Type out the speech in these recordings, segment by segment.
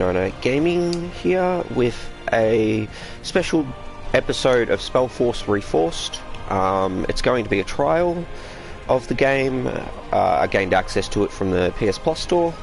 Gaming here with a special episode of Spellforce Reforced. It's going to be a trial of the game. I gained access to it from the PS Plus store.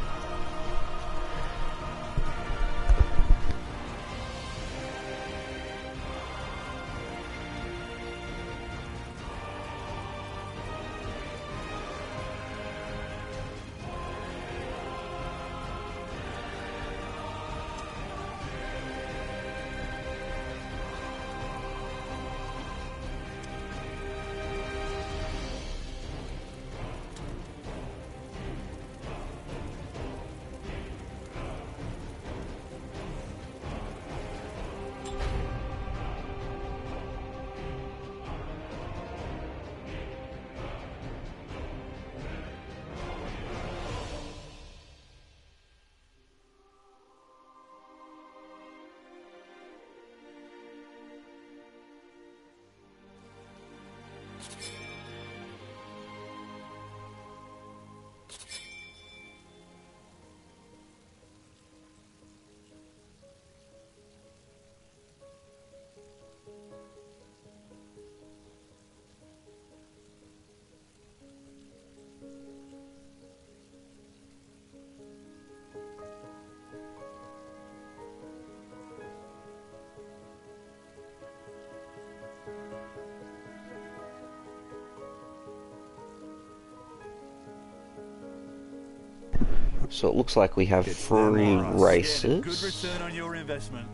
So it looks like we have three races. Good return on your investment.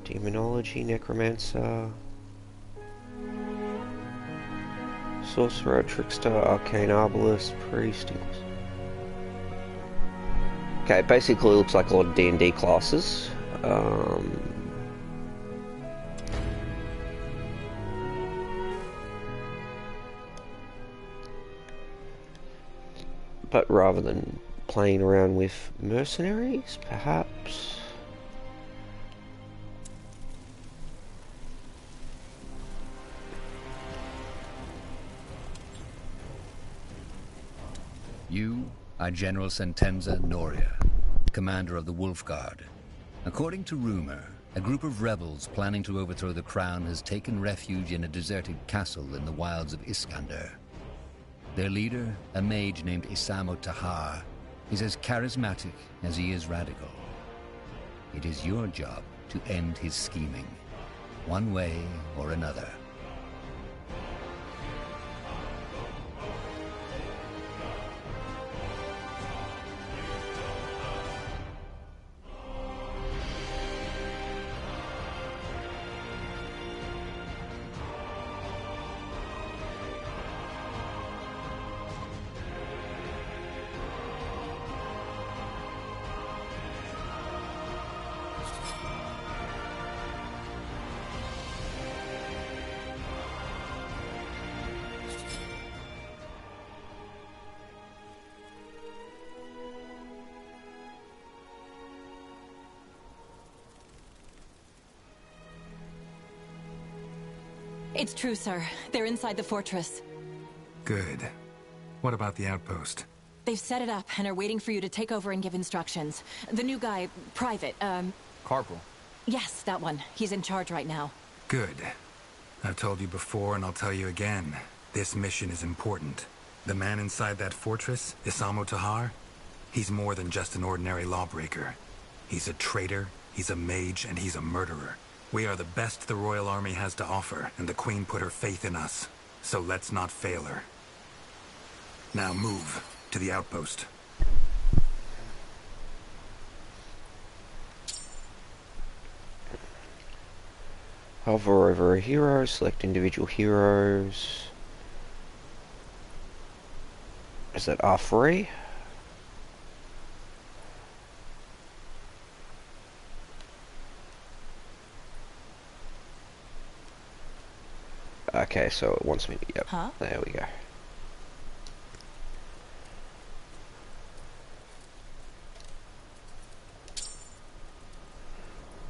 Demonology, Necromancer, Sorcerer, Trickster, Arcane Arbalist, Priest. Okay, it basically looks like a lot of D&D classes. But rather than playing around with mercenaries, perhaps. You are General Sentenza Noria, commander of the Wolf Guard. According to rumor, a group of rebels planning to overthrow the crown has taken refuge in a deserted castle in the wilds of Iskander. Their leader, a mage named Isamo Tahar, is as charismatic as he is radical. It is your job to end his scheming, one way or another. It's true, sir. They're inside the fortress. Good. What about the outpost? They've set it up and are waiting for you to take over and give instructions. The new guy, Private, Corporal. Yes, that one. He's in charge right now. Good. I've told you before and I'll tell you again. This mission is important. The man inside that fortress, Isamo Tahar, he's more than just an ordinary lawbreaker. He's a traitor, he's a mage, and he's a murderer. We are the best the Royal Army has to offer, and the Queen put her faith in us. So let's not fail her. Now move to the outpost. Hover over a hero, select individual heroes. Is that R3? Okay, so it wants me to, yep, Huh? There we go.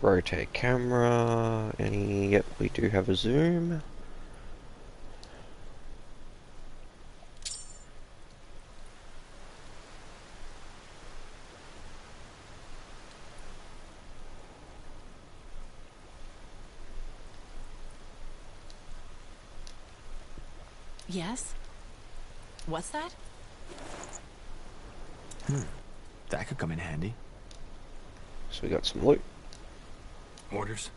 Rotate camera. Any? Yep, we do have a zoom. Yes? What's that? That could come in handy. So we got some loot. Orders?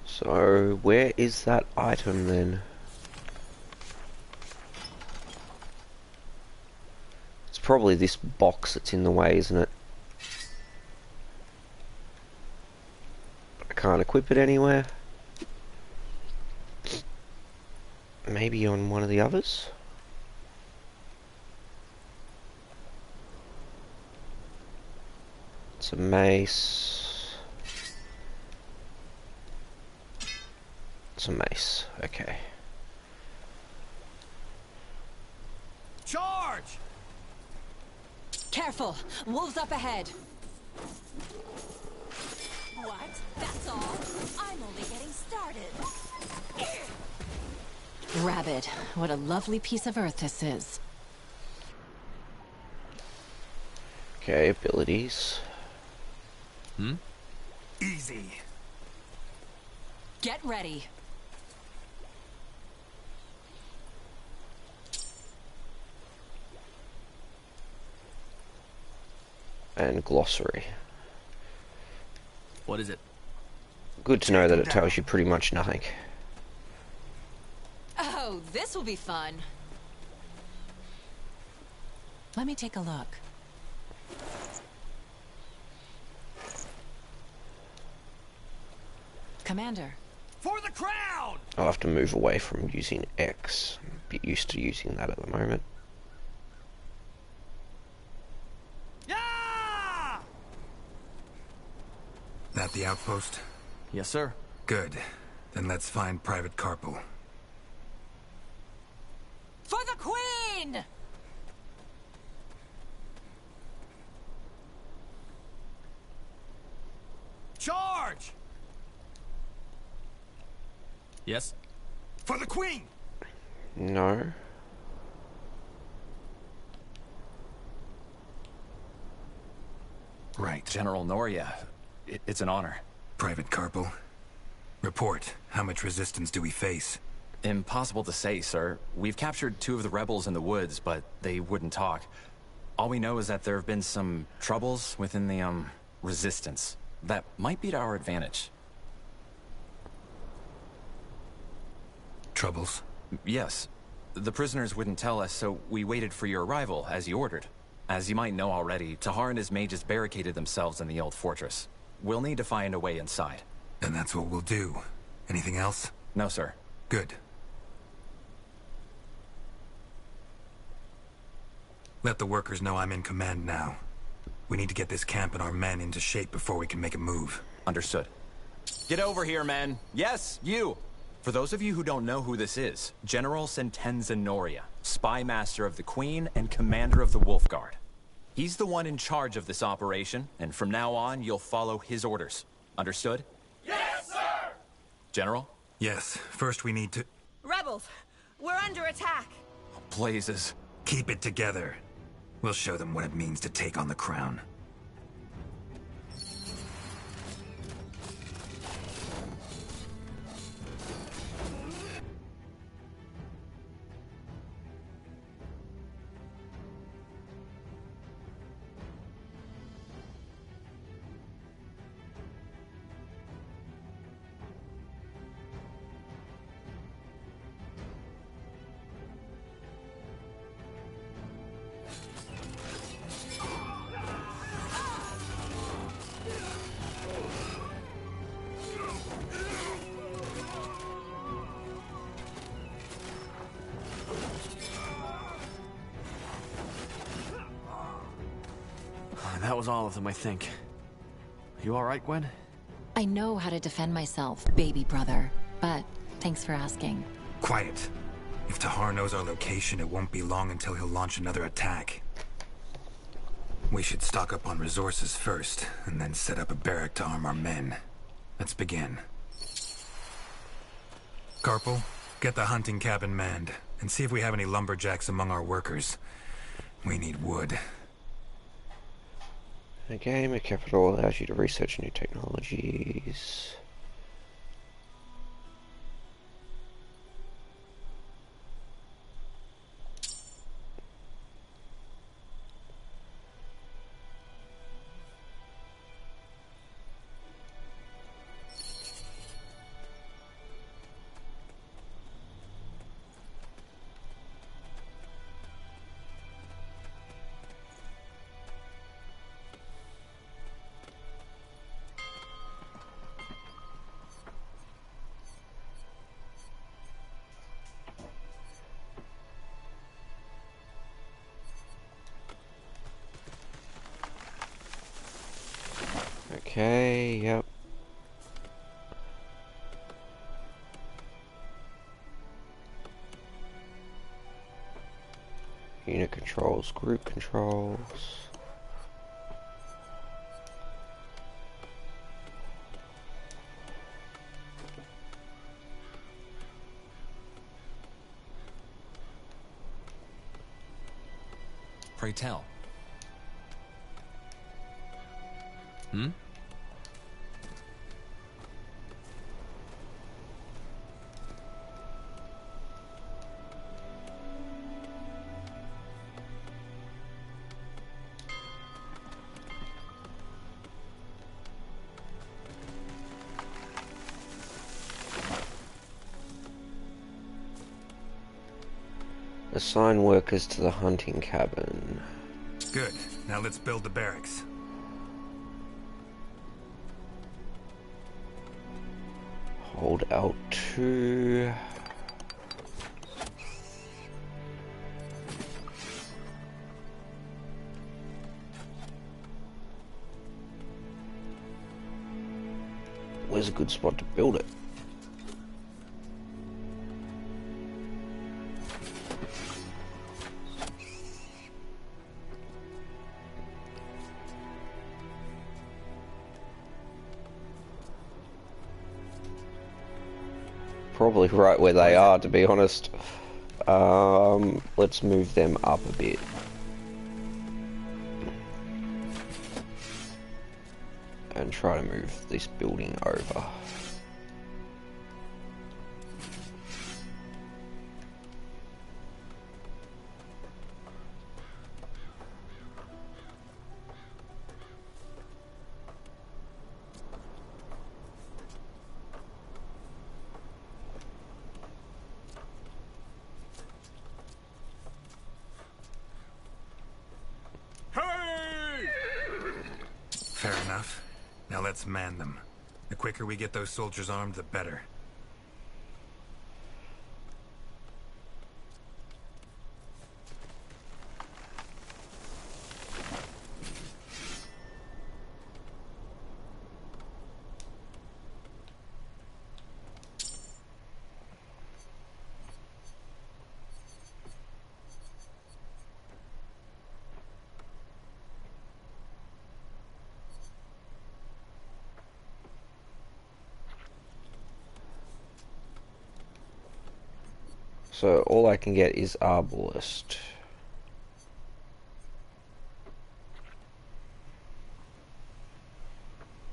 So, where is that item then? It's probably this box that's in the way, isn't it? I can't equip it anywhere. Maybe on one of the others? It's a mace. It's a mace, okay. Charge! Careful! Wolves up ahead! What? That's all? I'm only getting started. Rabbit, what a lovely piece of earth this is. Okay, abilities. Easy. Get ready. And glossary. What is it? Good to know that it tells you pretty much nothing. Oh, this will be fun. Let me take a look. Commander. For the crown! I'll have to move away from using X. I'm a bit used to using that at the moment. Yeah! That the outpost? Yes, sir. Good. Then let's find Private Carpel. For the Queen! Charge! Yes? For the Queen! No. Right. General Noria, it's an honor. Private Carpel. Report. How much resistance do we face? Impossible to say, sir. We've captured 2 of the rebels in the woods, but they wouldn't talk. All we know is that there have been some troubles within the, resistance. That might be to our advantage. Troubles? Yes. The prisoners wouldn't tell us, so we waited for your arrival, as you ordered. As you might know already, Tahar and his mages barricaded themselves in the old fortress. We'll need to find a way inside. And that's what we'll do. Anything else? No, sir. Good. Let the workers know I'm in command now. We need to get this camp and our men into shape before we can make a move. Understood. Get over here, men. Yes, you! For those of you who don't know who this is, General Sentenza Noria, Spy Master of the Queen and Commander of the Wolf Guard. He's the one in charge of this operation, and from now on, you'll follow his orders. Understood? Yes, sir! General? Yes, first we need to... Rebels, we're under attack. Blazes. keep it together. We'll show them what it means to take on the crown. That was all of them, I think. You alright, Gwen? I know how to defend myself, baby brother, but thanks for asking. Quiet. If Tahar knows our location, it won't be long until he'll launch another attack. We should stock up on resources first, and then set up a barrack to arm our men. Let's begin. Corporal, get the hunting cabin manned, and see if we have any lumberjacks among our workers. We need wood. A game, a capital allows you to research new technologies. Okay, yep. Unit controls, group controls. Pray tell. Hmm? Assign workers to the hunting cabin. Good. Now let's build the barracks. Hold L2. Where's a good spot to build it? Probably right where they are, to be honest. Let's move them up a bit. And try to move this building over. Fair enough. Now let's man them. The quicker we get those soldiers armed, the better. So all I can get is Arbalist.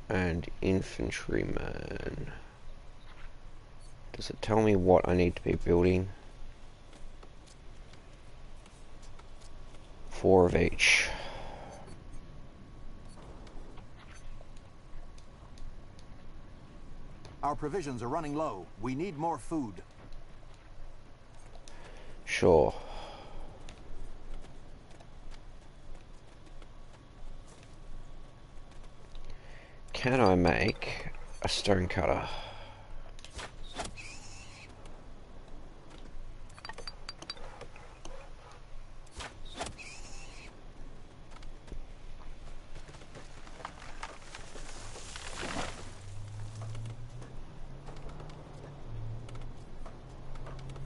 And Infantryman. Does it tell me what I need to be building? 4 of each. Our provisions are running low. We need more food. Sure. Can I make a stone cutter?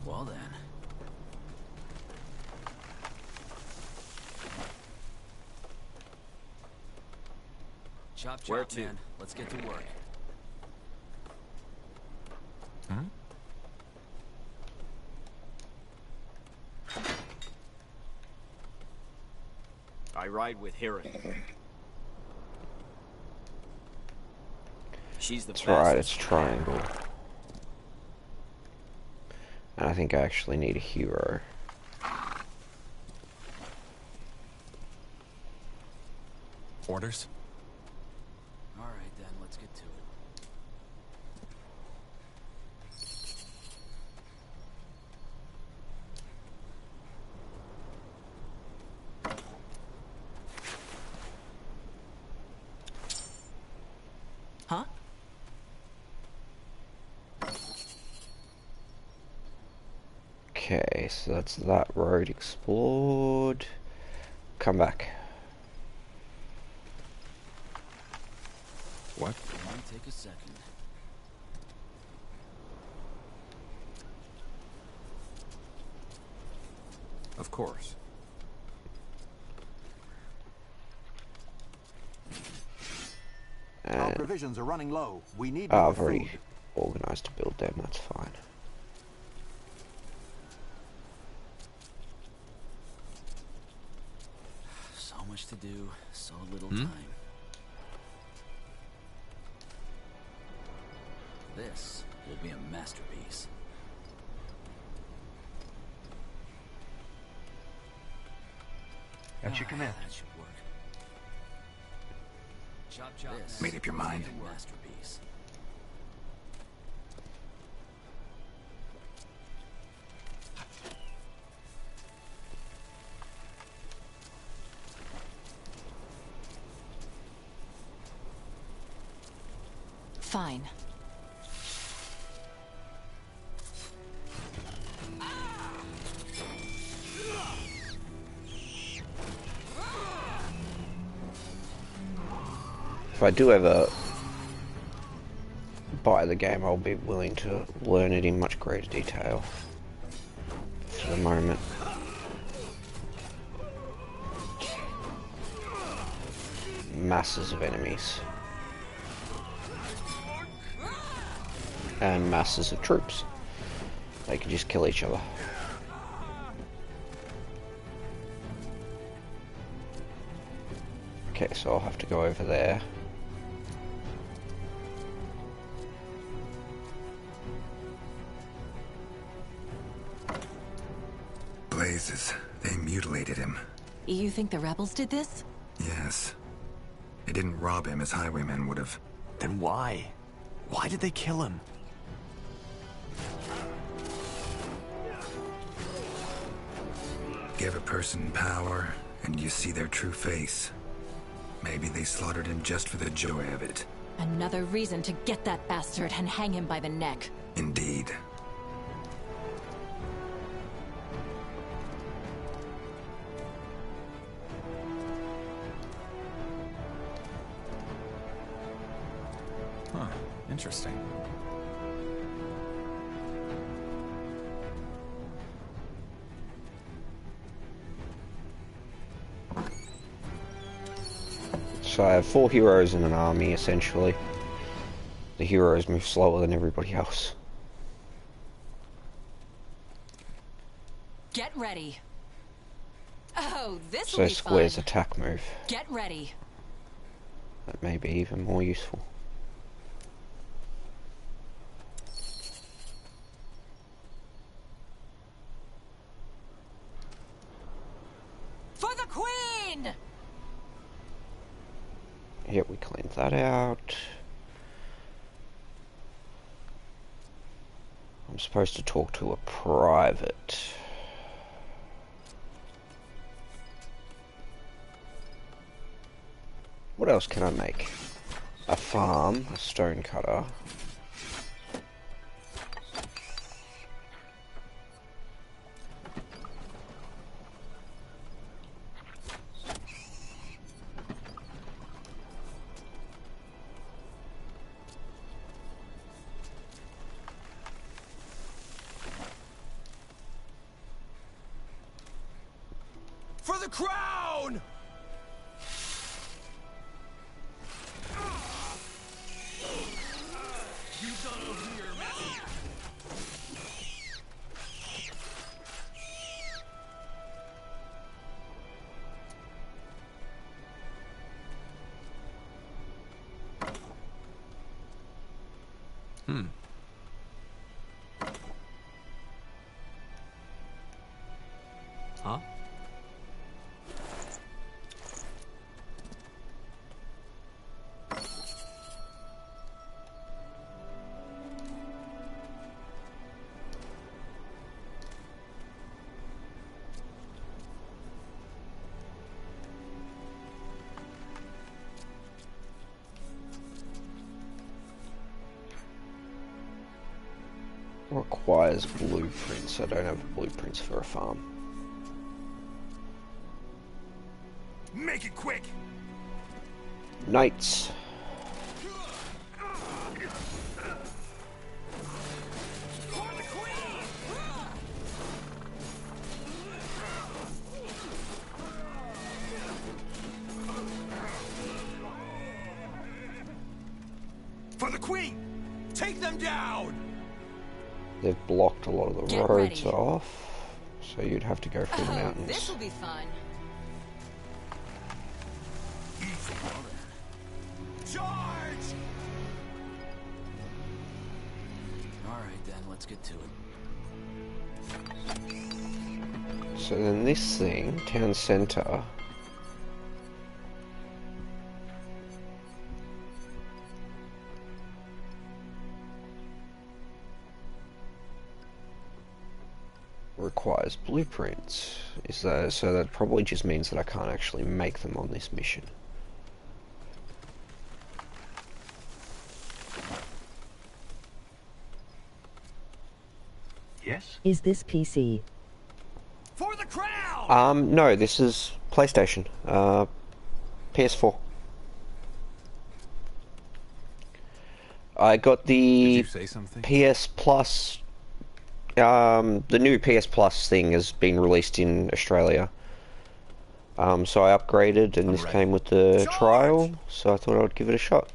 Well then. Chop chop, Where to? man. Let's get to work. Hmm? I ride with Hirin. She's the That's fastest. right, it's triangle. And I think I actually need a hero. Orders? All right then, let's get to it. Huh? Okay, so that's that road explored. Come back. What? Might take a second. Of course. Our provisions are running low. We need Oh, more I've already food. organised to build them, that's fine. So much to do, so little time. This will be a masterpiece. That should come in. That should work. Chop chop. This Made up your mind? will be a masterpiece. Fine. If I do ever buy the game, I'll be willing to learn it in much greater detail. For the moment. Masses of enemies. And masses of troops. They can just kill each other. Okay, so I'll have to go over there. Blazes. They mutilated him. You think the rebels did this? Yes. They didn't rob him as highwaymen would have. Then why? Why did they kill him? Give a person power, and you see their true face. Maybe they slaughtered him just for the joy of it. Another reason to get that bastard and hang him by the neck. Indeed. Huh. Interesting. So I have 4 heroes in an army, essentially. The heroes move slower than everybody else. Get ready. Oh, this will So be Square's fun. attack move. Get ready. That may be even more useful. For the Queen! Yep, we cleaned that out. I'm supposed to talk to a private. What else can I make? A farm, a stone cutter. the crown! You've done over here, man. Huh? Requires blueprints. I don't have blueprints for a farm. Make it quick! Knights. For the queen! Take them down! They've blocked a lot of the Get roads ready. off, so you'd have to go through the Oh, mountains. this'll be fun. Charge! Alright then, let's get to it. So then this thing, town centre, requires blueprints. Is that so? That probably just means that I can't actually make them on this mission. Yes? Is this PC? For the crown! No, this is PlayStation, PS4. I got Did the you say something? PS Plus. The new PS Plus thing has been released in Australia. So I upgraded, and this ready. came with the Charge! trial. So I thought I would give it a shot.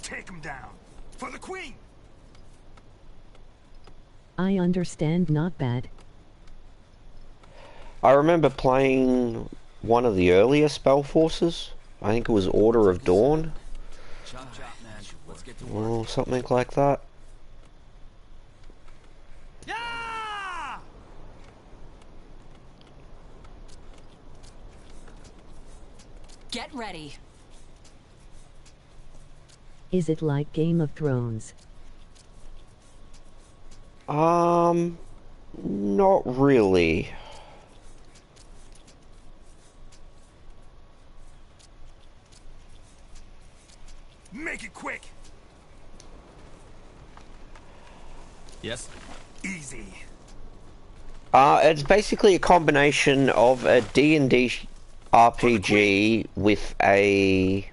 Take him down! For the queen! I understand, not bad. I remember playing one of the earlier Spellforces. I think it was Order of Dawn, Chop chop, man. Let's get to work. or something like that. Yeah! Get ready. Is it like Game of Thrones? Not really. Make it quick! Yes? Easy. It's basically a combination of a D&D RPG with a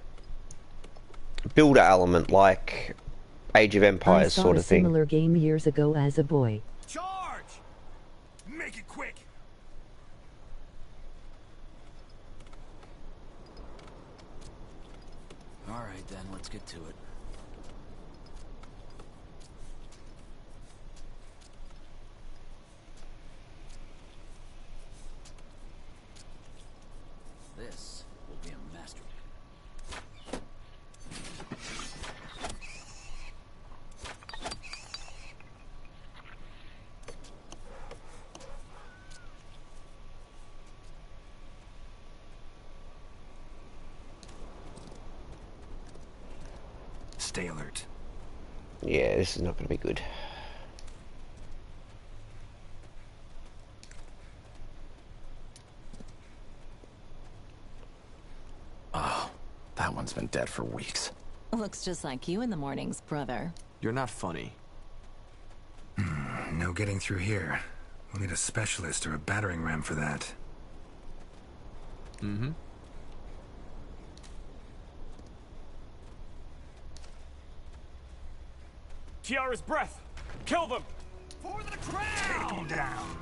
builder element, like Age of I Empires saw sort a of thing. similar game years ago as a boy. Charge! Make it quick! Alright then, let's get to it. This will be a masterpiece. Stay alert. Yeah, this is not going to be good. Oh, that one's been dead for weeks. Looks just like you in the mornings, brother. You're not funny. No getting through here. We'll need a specialist or a battering ram for that. Mm-hmm. Kiara's breath! Kill them! For the crown! Take him down.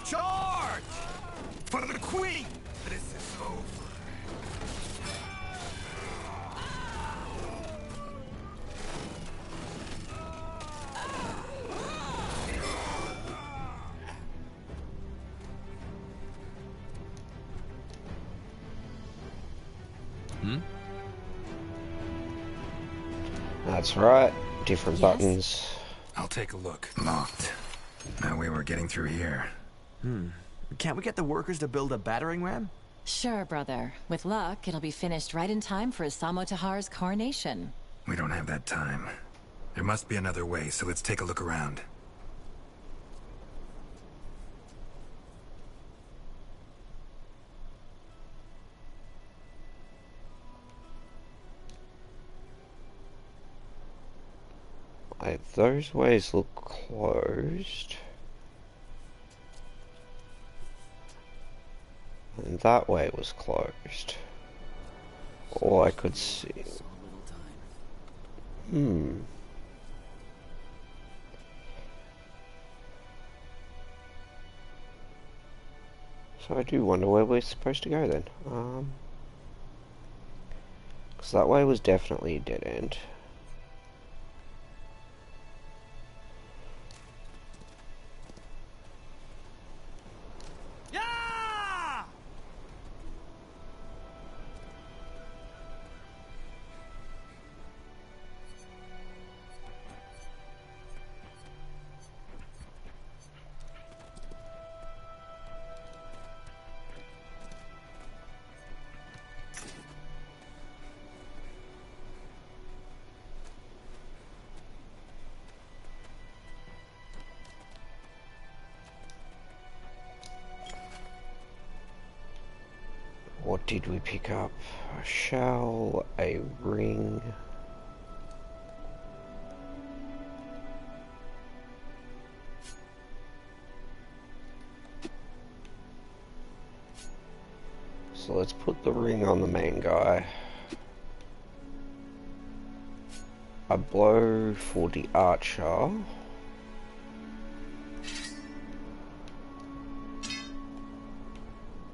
Charge! For the queen! This is over. That's right. Different Yes? buttons. I'll take a look. Locked. No way we're getting through here. Can't we get the workers to build a battering ram? Sure, brother. With luck, it'll be finished right in time for Isamo Tahar's coronation. We don't have that time. There must be another way, so let's take a look around. Those ways look closed. And that way was closed. All I could see. So little time. So I do wonder where we're supposed to go then. Because that way was definitely a dead end. Yeah! What did we pick up? A shell, a ring. So let's put the ring on the main guy. A blow for the archer.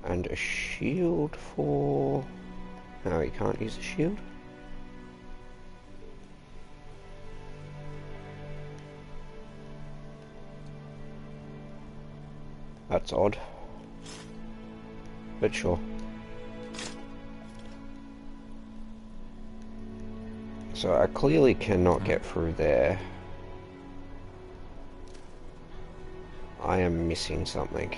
And a shield for... No, he can't use a shield. That's odd. But sure. So I clearly cannot get through there. I am missing something.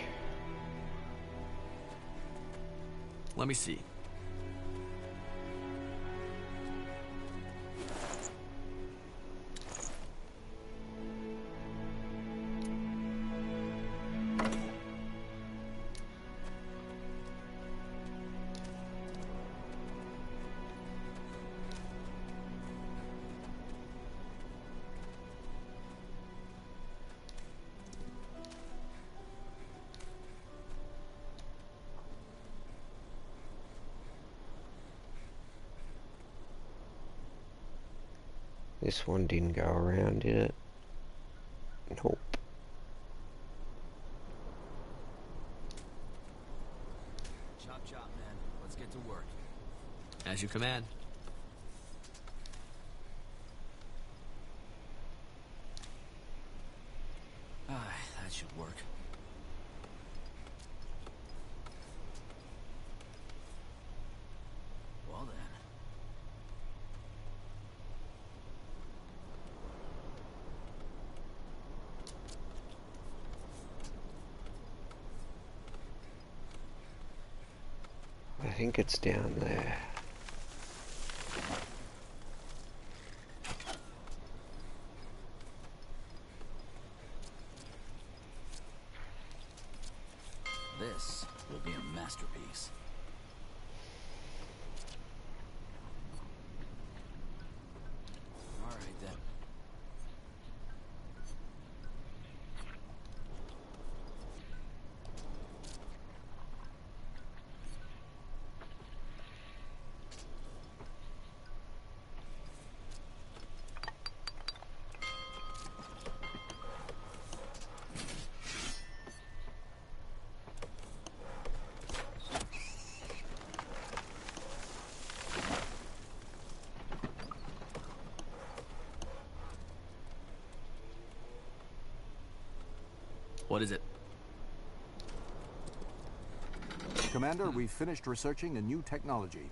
Let me see. This one didn't go around, did it? Nope. Chop chop, man. Let's get to work. As you command. That should work. Well then. I think it's down there. This will be a masterpiece. All right then. What is it? Commander, we've finished researching a new technology.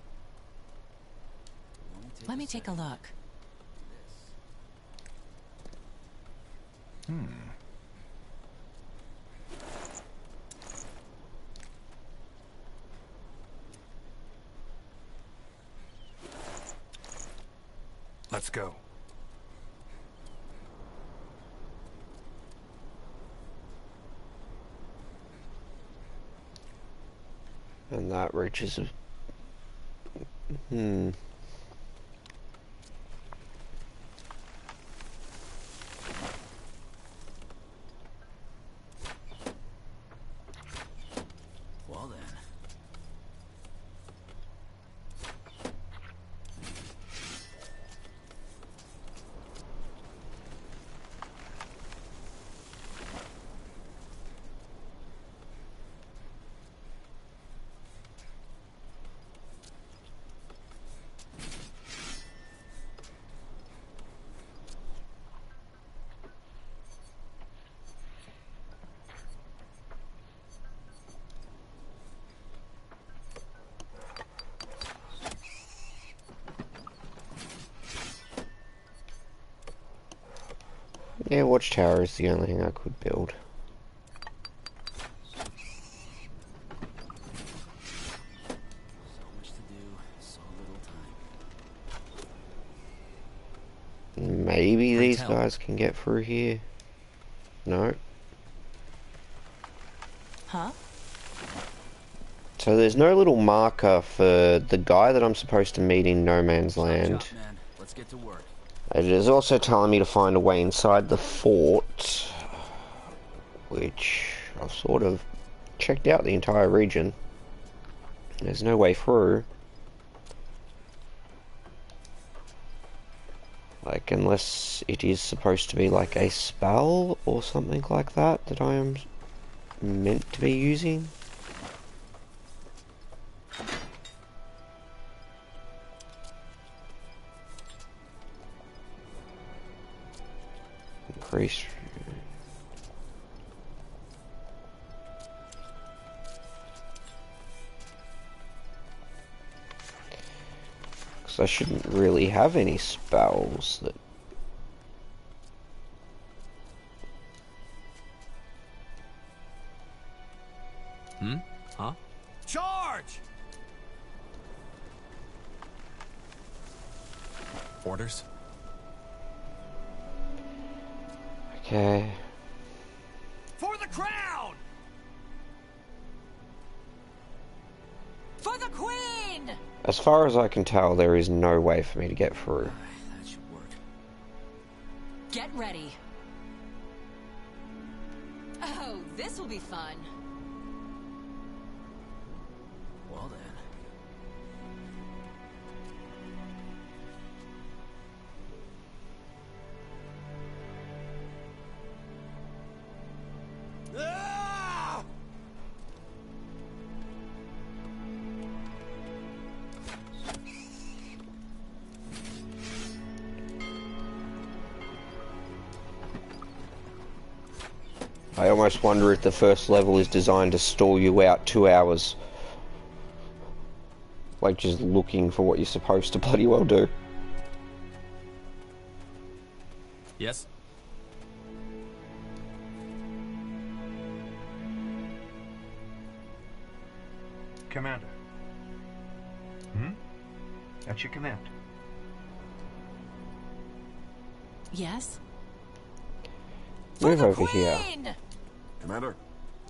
Let me take a look. Let's go. And that reaches a... Well then. Yeah, watchtower is the only thing I could build. So much to do, so little time. Maybe these Untitled. guys can get through here. No. Huh? So there's no little marker for the guy that I'm supposed to meet in No Man's Land. Job, man. Let's get to work. It is also telling me to find a way inside the fort, which I've sort of checked out the entire region. There's no way through. Like, unless it is supposed to be like a spell or something like that that I am meant to be using. Increase. Because I shouldn't really have any spells that... Huh? Charge! Orders? Okay. For the crown! For the Queen! As far as I can tell, there is no way for me to get through. That should work. Get ready. Oh, this will be fun. Well then. Ah! I almost wonder if the first level is designed to stall you out 2 hours. Like, just looking for what you're supposed to bloody well do. Yes? Commander. At your command. Yes? Move over here. Commander?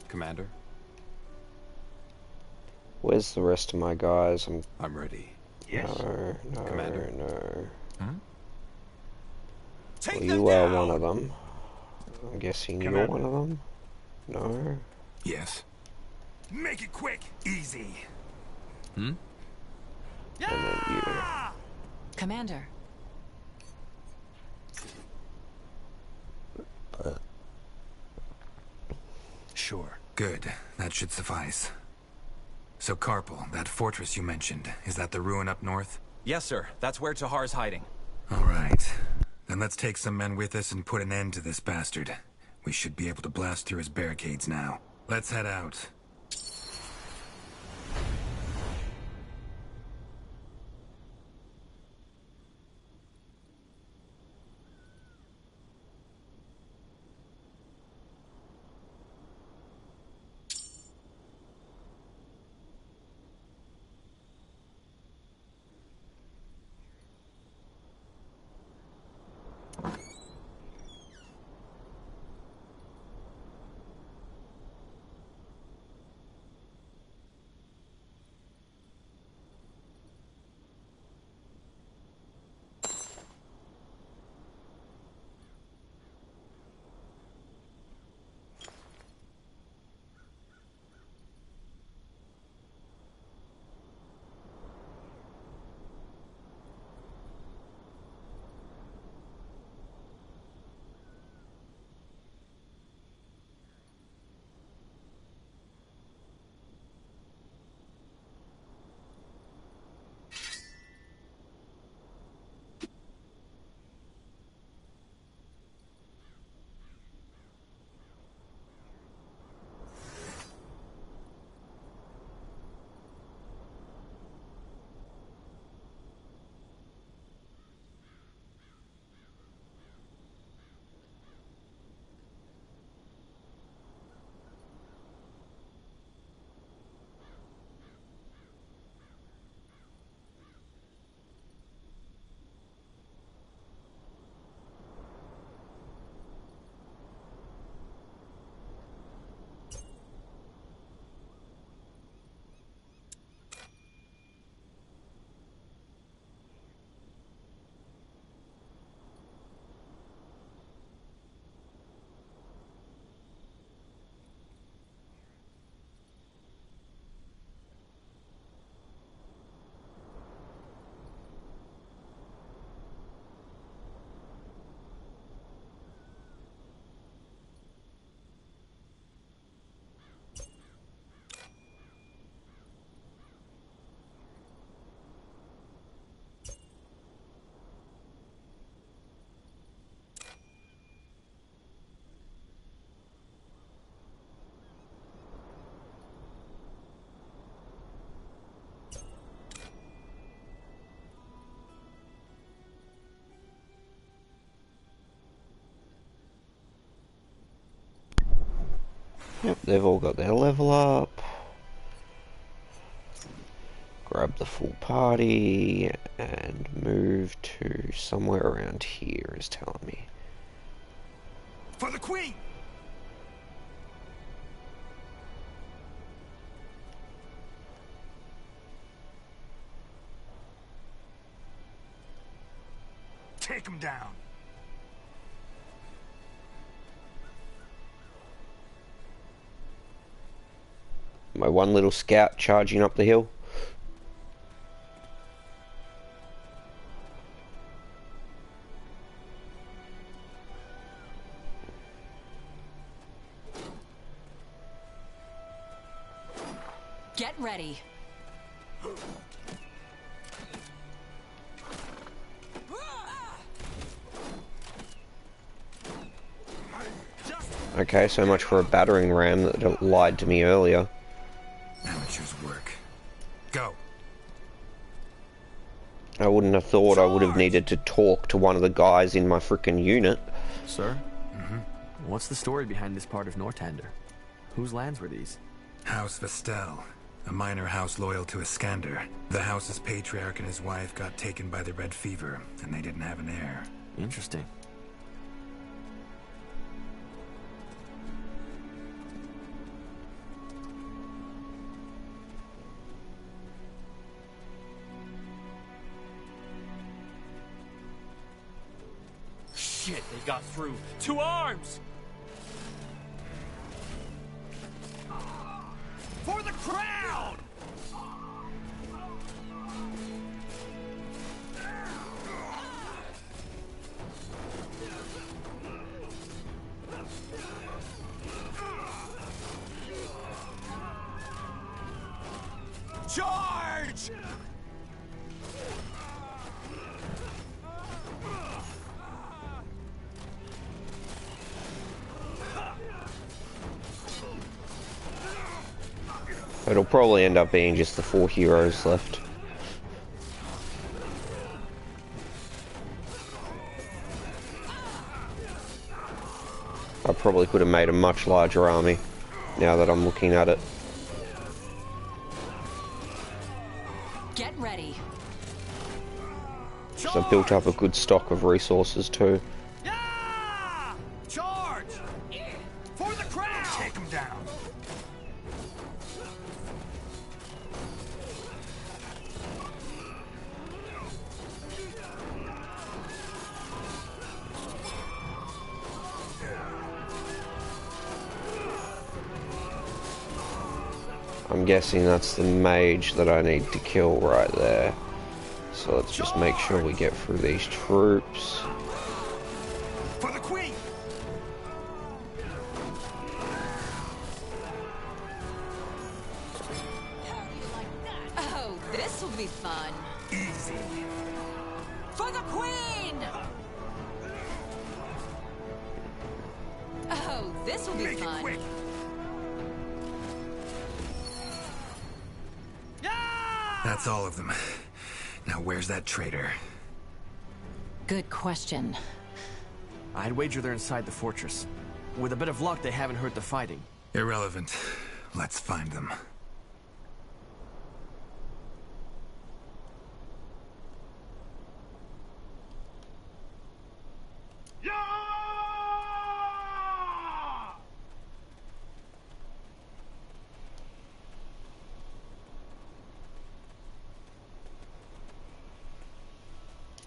Commander? Where's the rest of my guys? I'm ready. Yes. No, Commander. no. Take Well, them you are down! one of them. I'm guessing Commander. you're one of them? No. Yes. Make it quick, easy. And then you. Commander. Sure. Good. That should suffice. So, Carpal, that fortress you mentioned, is that the ruin up north? Yes, sir. That's where Tahar's hiding. All right. Then let's take some men with us and put an end to this bastard. We should be able to blast through his barricades now. Let's head out. Yep, they've all got their level up. Grab the full party and move to somewhere around here, is telling me. For the Queen! Take him down. My one little scout charging up the hill. Get ready. Okay, so much for a battering ram that lied to me earlier. Amateur's work. Go. I wouldn't have thought I would have needed to talk to one of the guys in my frickin' unit. Sir? What's the story behind this part of Nortander? Whose lands were these? House Vestel, a minor house loyal to Iskander. The house's patriarch and his wife got taken by the Red Fever, and they didn't have an heir. Interesting. Shit, they got through. 2 arms! For the crown! Charge! It'll probably end up being just the 4 heroes left. I probably could have made a much larger army, now that I'm looking at it. Get ready. So I built up a good stock of resources too. Yeah! Charge! For the crown! Take him down. I'm guessing that's the mage that I need to kill right there. So let's just make sure we get through these troops. For the queen! Oh, this will be fun. Easy. For the queen! Oh, this will be Make fun. it quick. That's all of them. Now where's that traitor? Good question. I'd wager they're inside the fortress. With a bit of luck, they haven't heard the fighting. Irrelevant. Let's find them.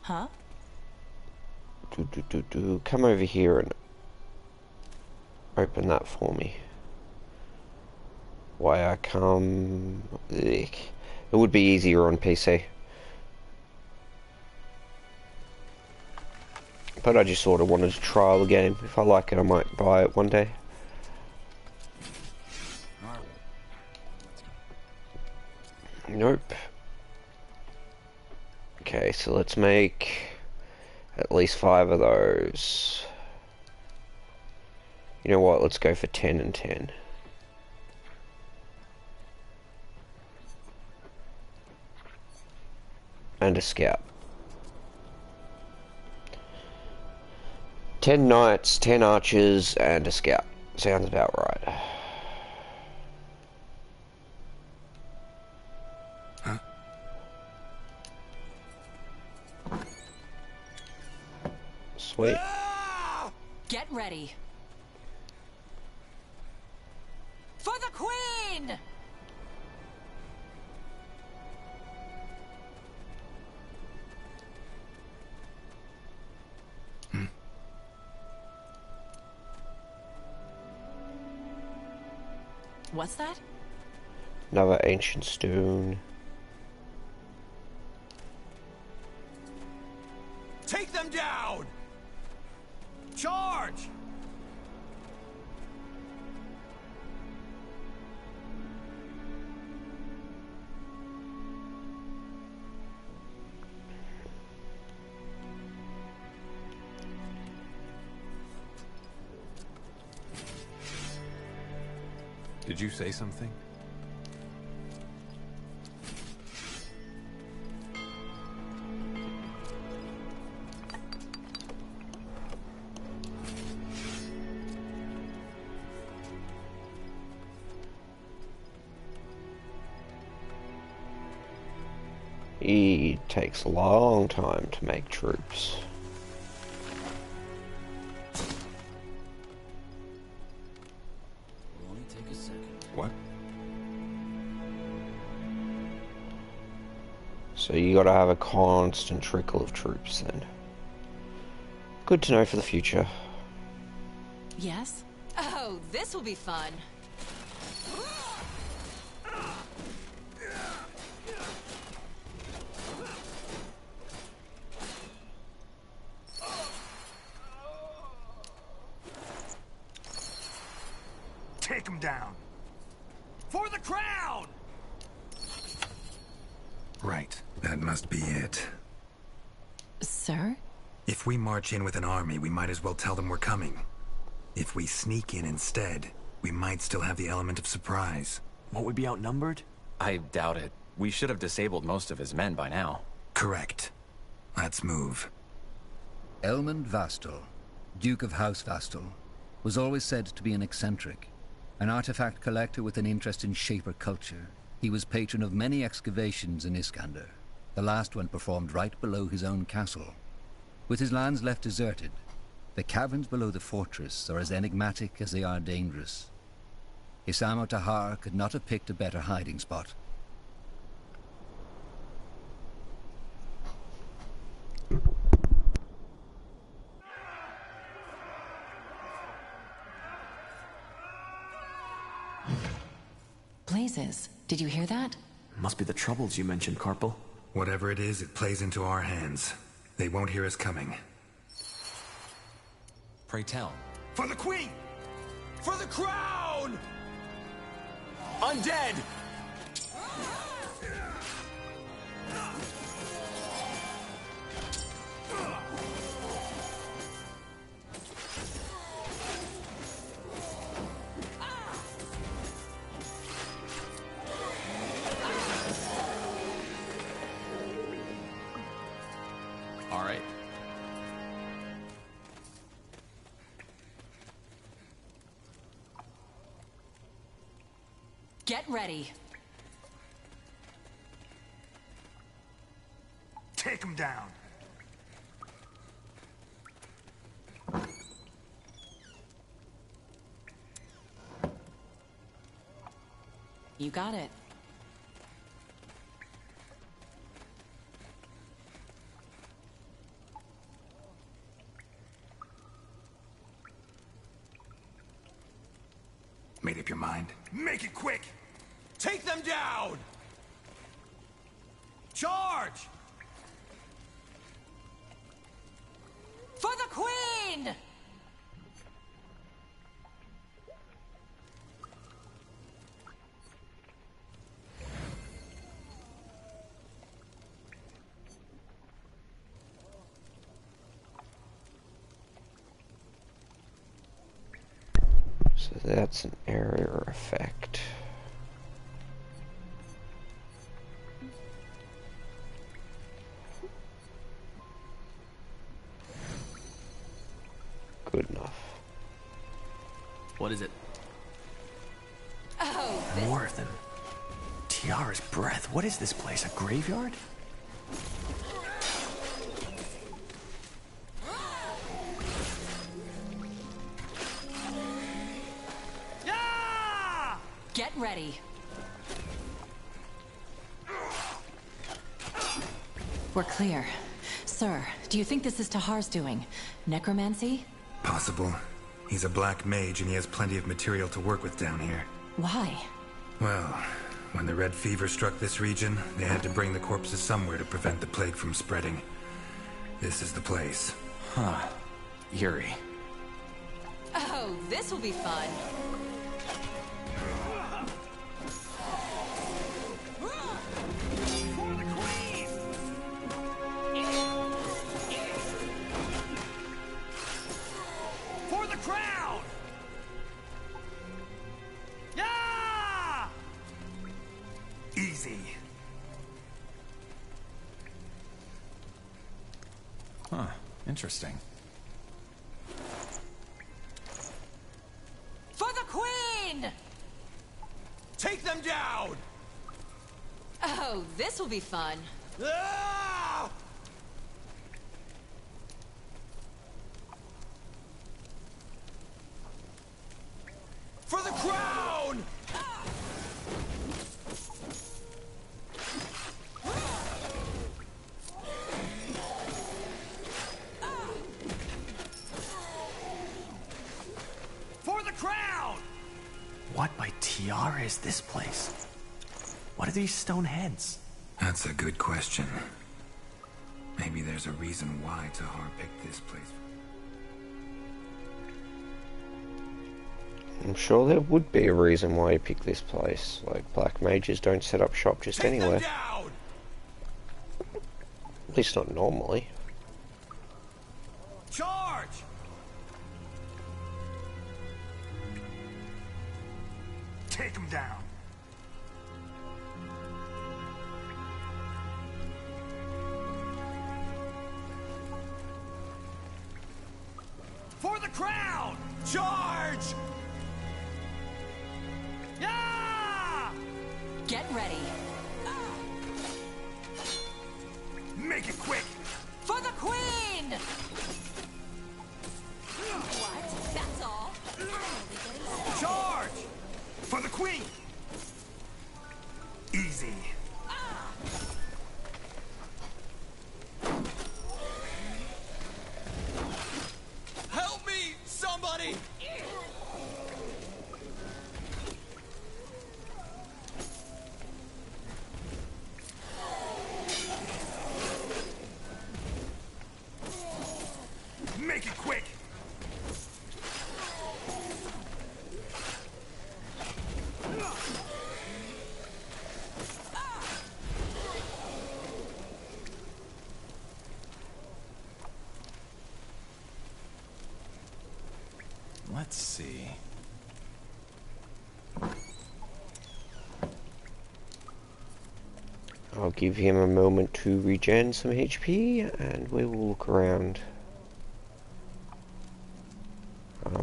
Huh? Come over here and open that for me. Why I come... It would be easier on PC. But I just sort of wanted to trial the game. If I like it, I might buy it one day. Nope. Okay, so let's make at least 5 of those. You know what, let's go for 10 and 10. And a scout. 10 knights, 10 archers, and a scout. Sounds about right. Sweet. Get ready. For the queen! What's that? Another ancient stone. Take them down! Charge! Did you say something? It takes a long time to make troops. Will only take a second. What? So you gotta have a constant trickle of troops then. Good to know for the future. Yes? Oh, this will be fun. Take him down. For the crown! Right. That must be it. Sir? If we march in with an army, we might as well tell them we're coming. If we sneak in instead, we might still have the element of surprise. What, would be outnumbered? I doubt it. We should have disabled most of his men by now. Correct. Let's move. Elmund Vastal, Duke of House Vastal, was always said to be an eccentric. An artifact collector with an interest in Shaper culture, he was patron of many excavations in Iskander, the last one performed right below his own castle. With his lands left deserted, the caverns below the fortress are as enigmatic as they are dangerous. Isamo Tahar could not have picked a better hiding spot. Blazes, did you hear that? Must be the troubles you mentioned, Carpal. Whatever it is, it plays into our hands. They won't hear us coming. Pray tell. For the queen! For the crown! Undead! All right. Get ready. Take him down. You got it. Made up your mind? Make it quick! Take them down! Charge! For the queen! So that's an area effect. Good enough. What is it? Oh, More than Tiara's breath. What is this place? A graveyard? Yeah! Get ready. We're clear. Sir, do you think this is Tahar's doing? Necromancy? Possible. He's a black mage and he has plenty of material to work with down here. Why? Well, when the red fever struck this region, they had to bring the corpses somewhere to prevent the plague from spreading. This is the place. Huh. Eerie. oh, this will be fun. For the queen! For the crown! Yeah! Easy. Huh. Interesting. For the queen! Take them down! Oh, this will be fun. Ah! For the crown! For the crown! What by Tiara is this place? What are these stone heads? That's a good question. Maybe there's a reason why Tahar picked this place. I'm sure there would be a reason why he picked this place. Like, black mages don't set up shop just Take them anywhere. down! At least not normally. Charge! Take him down. crown! Charge! Yeah! Get ready. Make it quick! For the queen! What? That's all? Charge! For the queen! Easy. Help me, somebody! Make it quick! Let's see. I'll give him a moment to regen some HP, and we will look around.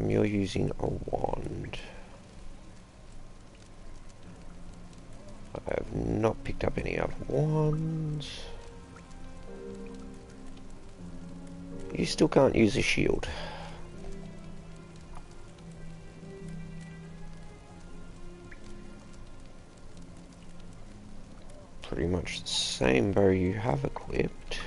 You're using a wand. I have not picked up any other wands. You still can't use a shield. Pretty much the same bow you have equipped.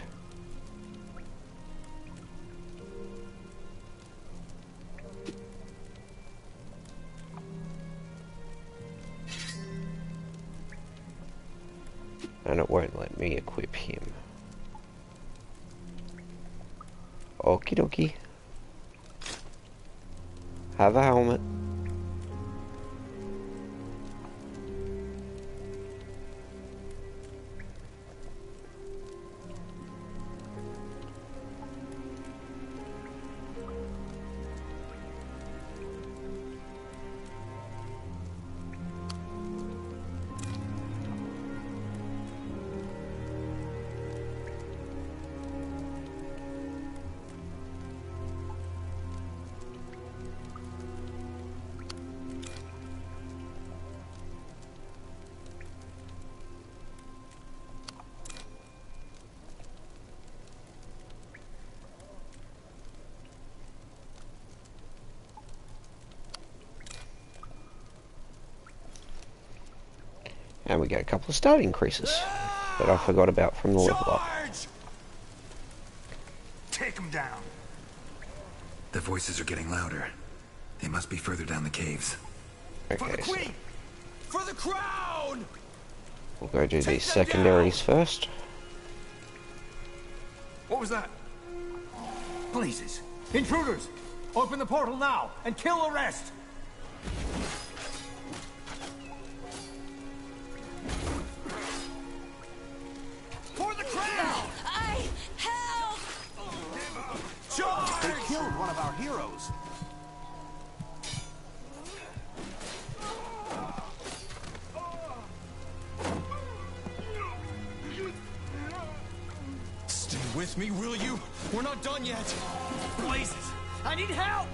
And it won't let me equip him. Okie dokie. Have a helmet. And we get a couple of stat increases that I forgot about from the level up. Take him down. The voices are getting louder. They must be further down the caves. Okay, so For the crown! we'll go do these secondaries first. What was that? Blazes! Intruders! Open the portal now and kill the rest! For the crown! Help! Charge! They killed one of our heroes. Stay with me, will you? We're not done yet. Blazes! I need help!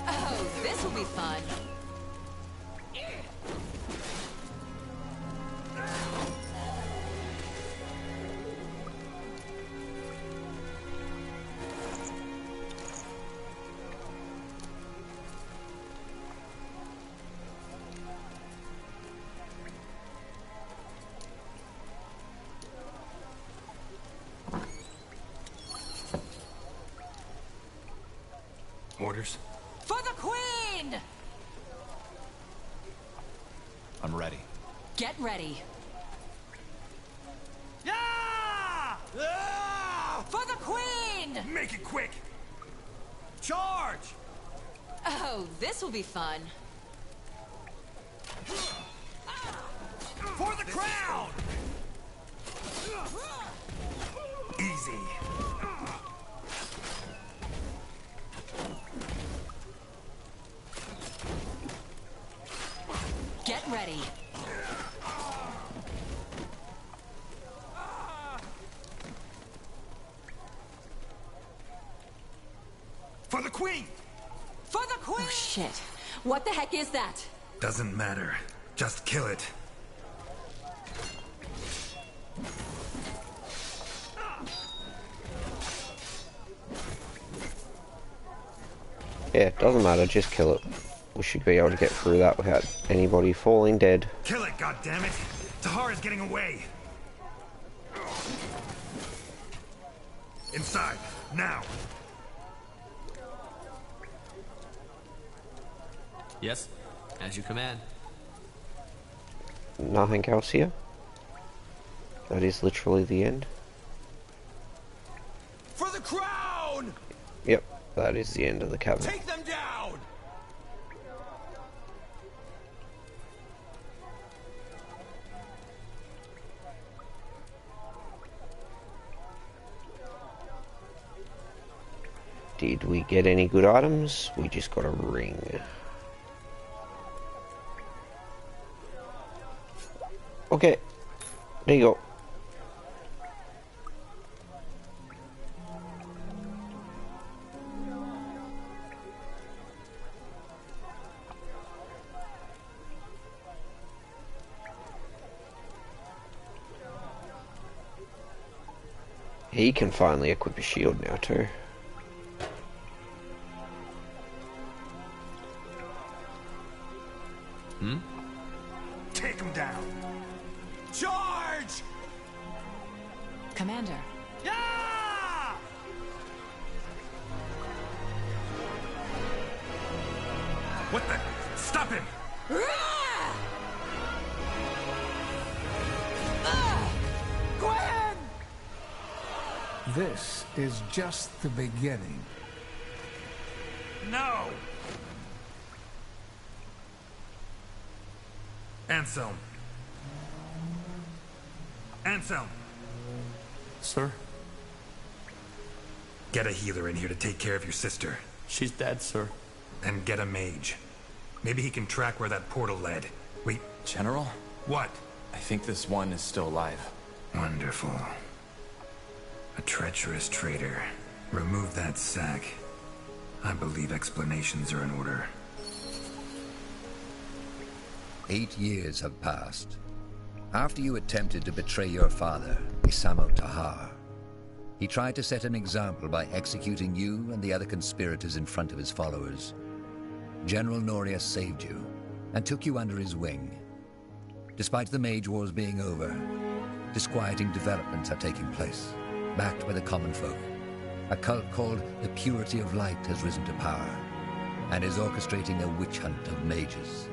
Oh, this will be fun. Orders? For the queen! I'm ready. Get ready. Yeah! Ah! For the queen! Make it quick! Charge! Oh, this will be fun. For the crown! Easy. Get ready. For the Queen! For the Queen! Oh, shit. What the heck is that? Doesn't matter. Just kill it. Yeah, doesn't matter, just kill it. We should be able to get through that without anybody falling dead. Kill it, goddammit! Tahar is getting away! Inside, now! Yes, as you command. Nothing else here. That is literally the end. For the crown! Yep, that is the end of the cavern. Take them down! Did we get any good items? We just got a ring. Okay, there you go. He can finally equip a shield now too. Take him down! Charge! Commander. Yeah! What the? Stop him! Gwen! This is just the beginning. No! Anselm. Anselm! Sir? Get a healer in here to take care of your sister. She's dead, sir. And get a mage. Maybe he can track where that portal led. Wait. General? What? I think this one is still alive. Wonderful. A treacherous traitor. Remove that sack. I believe explanations are in order. 8 years have passed. After you attempted to betray your father, Isamo Tahar, he tried to set an example by executing you and the other conspirators in front of his followers. General Noria saved you and took you under his wing. Despite the Mage Wars being over, disquieting developments are taking place, backed by the common folk. A cult called the Purity of Light has risen to power and is orchestrating a witch hunt of mages.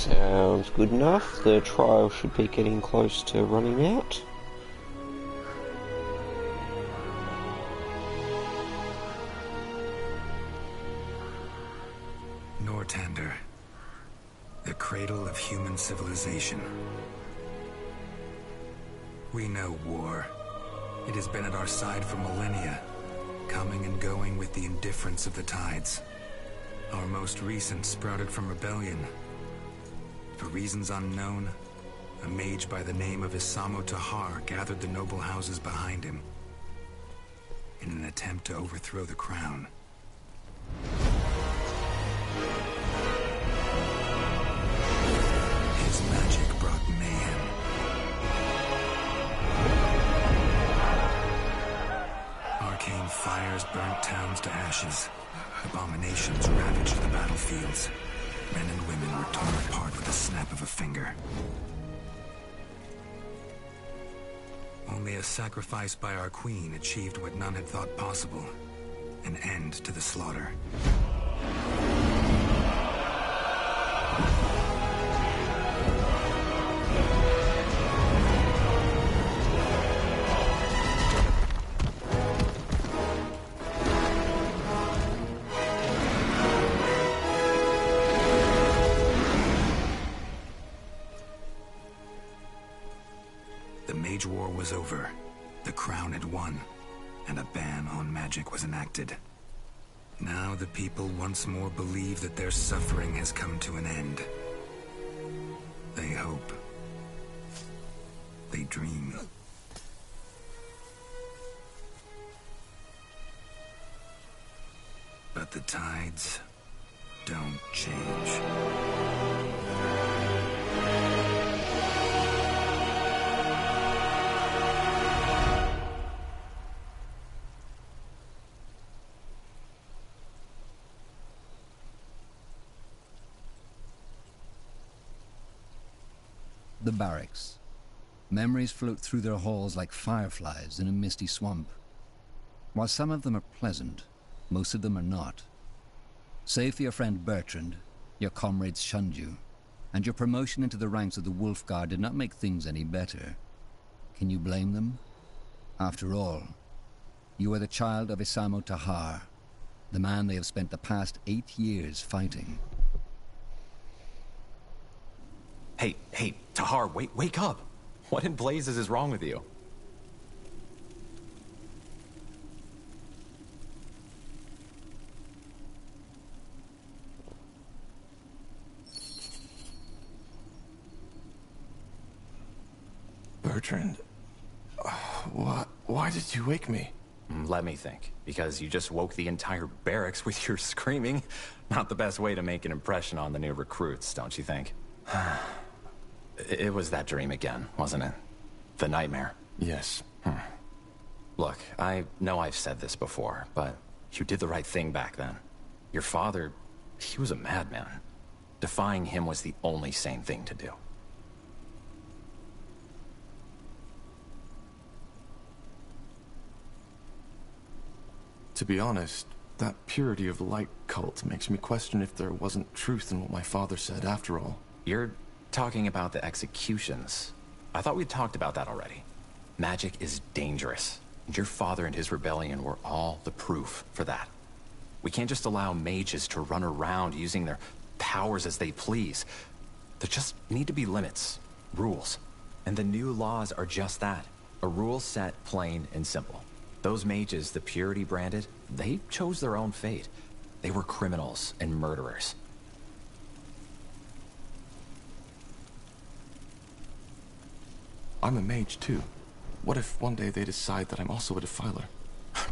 Sounds good enough. The trial should be getting close to running out. Northander, the cradle of human civilization. We know war. It has been at our side for millennia, coming and going with the indifference of the tides. Our most recent sprouted from rebellion. For reasons unknown, a mage by the name of Isamo Tahar gathered the noble houses behind him in an attempt to overthrow the crown. His magic brought mayhem. Arcane fires burnt towns to ashes. Abominations ravaged the battlefields. Men and women were torn apart with the snap of a finger. Only a sacrifice by our queen achieved what none had thought possible. An end to the slaughter. The Mage War was over. The crown had won, and a ban on magic was enacted. Now the people once more believe that their suffering has come to an end. They hope. They dream. But the tides don't change. The barracks. Memories float through their halls like fireflies in a misty swamp. While some of them are pleasant, most of them are not. Save for your friend Bertrand, your comrades shunned you, and your promotion into the ranks of the Wolf Guard did not make things any better. Can you blame them? After all, you are the child of Isamo Tahar, the man they have spent the past 8 years fighting. Hey, Tahar, wake up! What in blazes is wrong with you? Bertrand, why did you wake me? Let me think. Because you just woke the entire barracks with your screaming. Not the best way to make an impression on the new recruits, don't you think? It was that dream again, wasn't it? The nightmare. Yes. Look, I know I've said this before, but you did the right thing back then. Your father, he was a madman. Defying him was the only sane thing to do. To be honest, that purity of light cult makes me question if there wasn't truth in what my father said after all. You're talking about the executions. I thought we'd talked about that already. Magic is dangerous, and your father and his rebellion were all the proof for that. We can't just allow mages to run around using their powers as they please. There just need to be limits, rules. And the new laws are just that. A rule set plain and simple. Those mages the Purity branded, they chose their own fate. They were criminals and murderers. I'm a mage too. What if one day they decide that I'm also a defiler?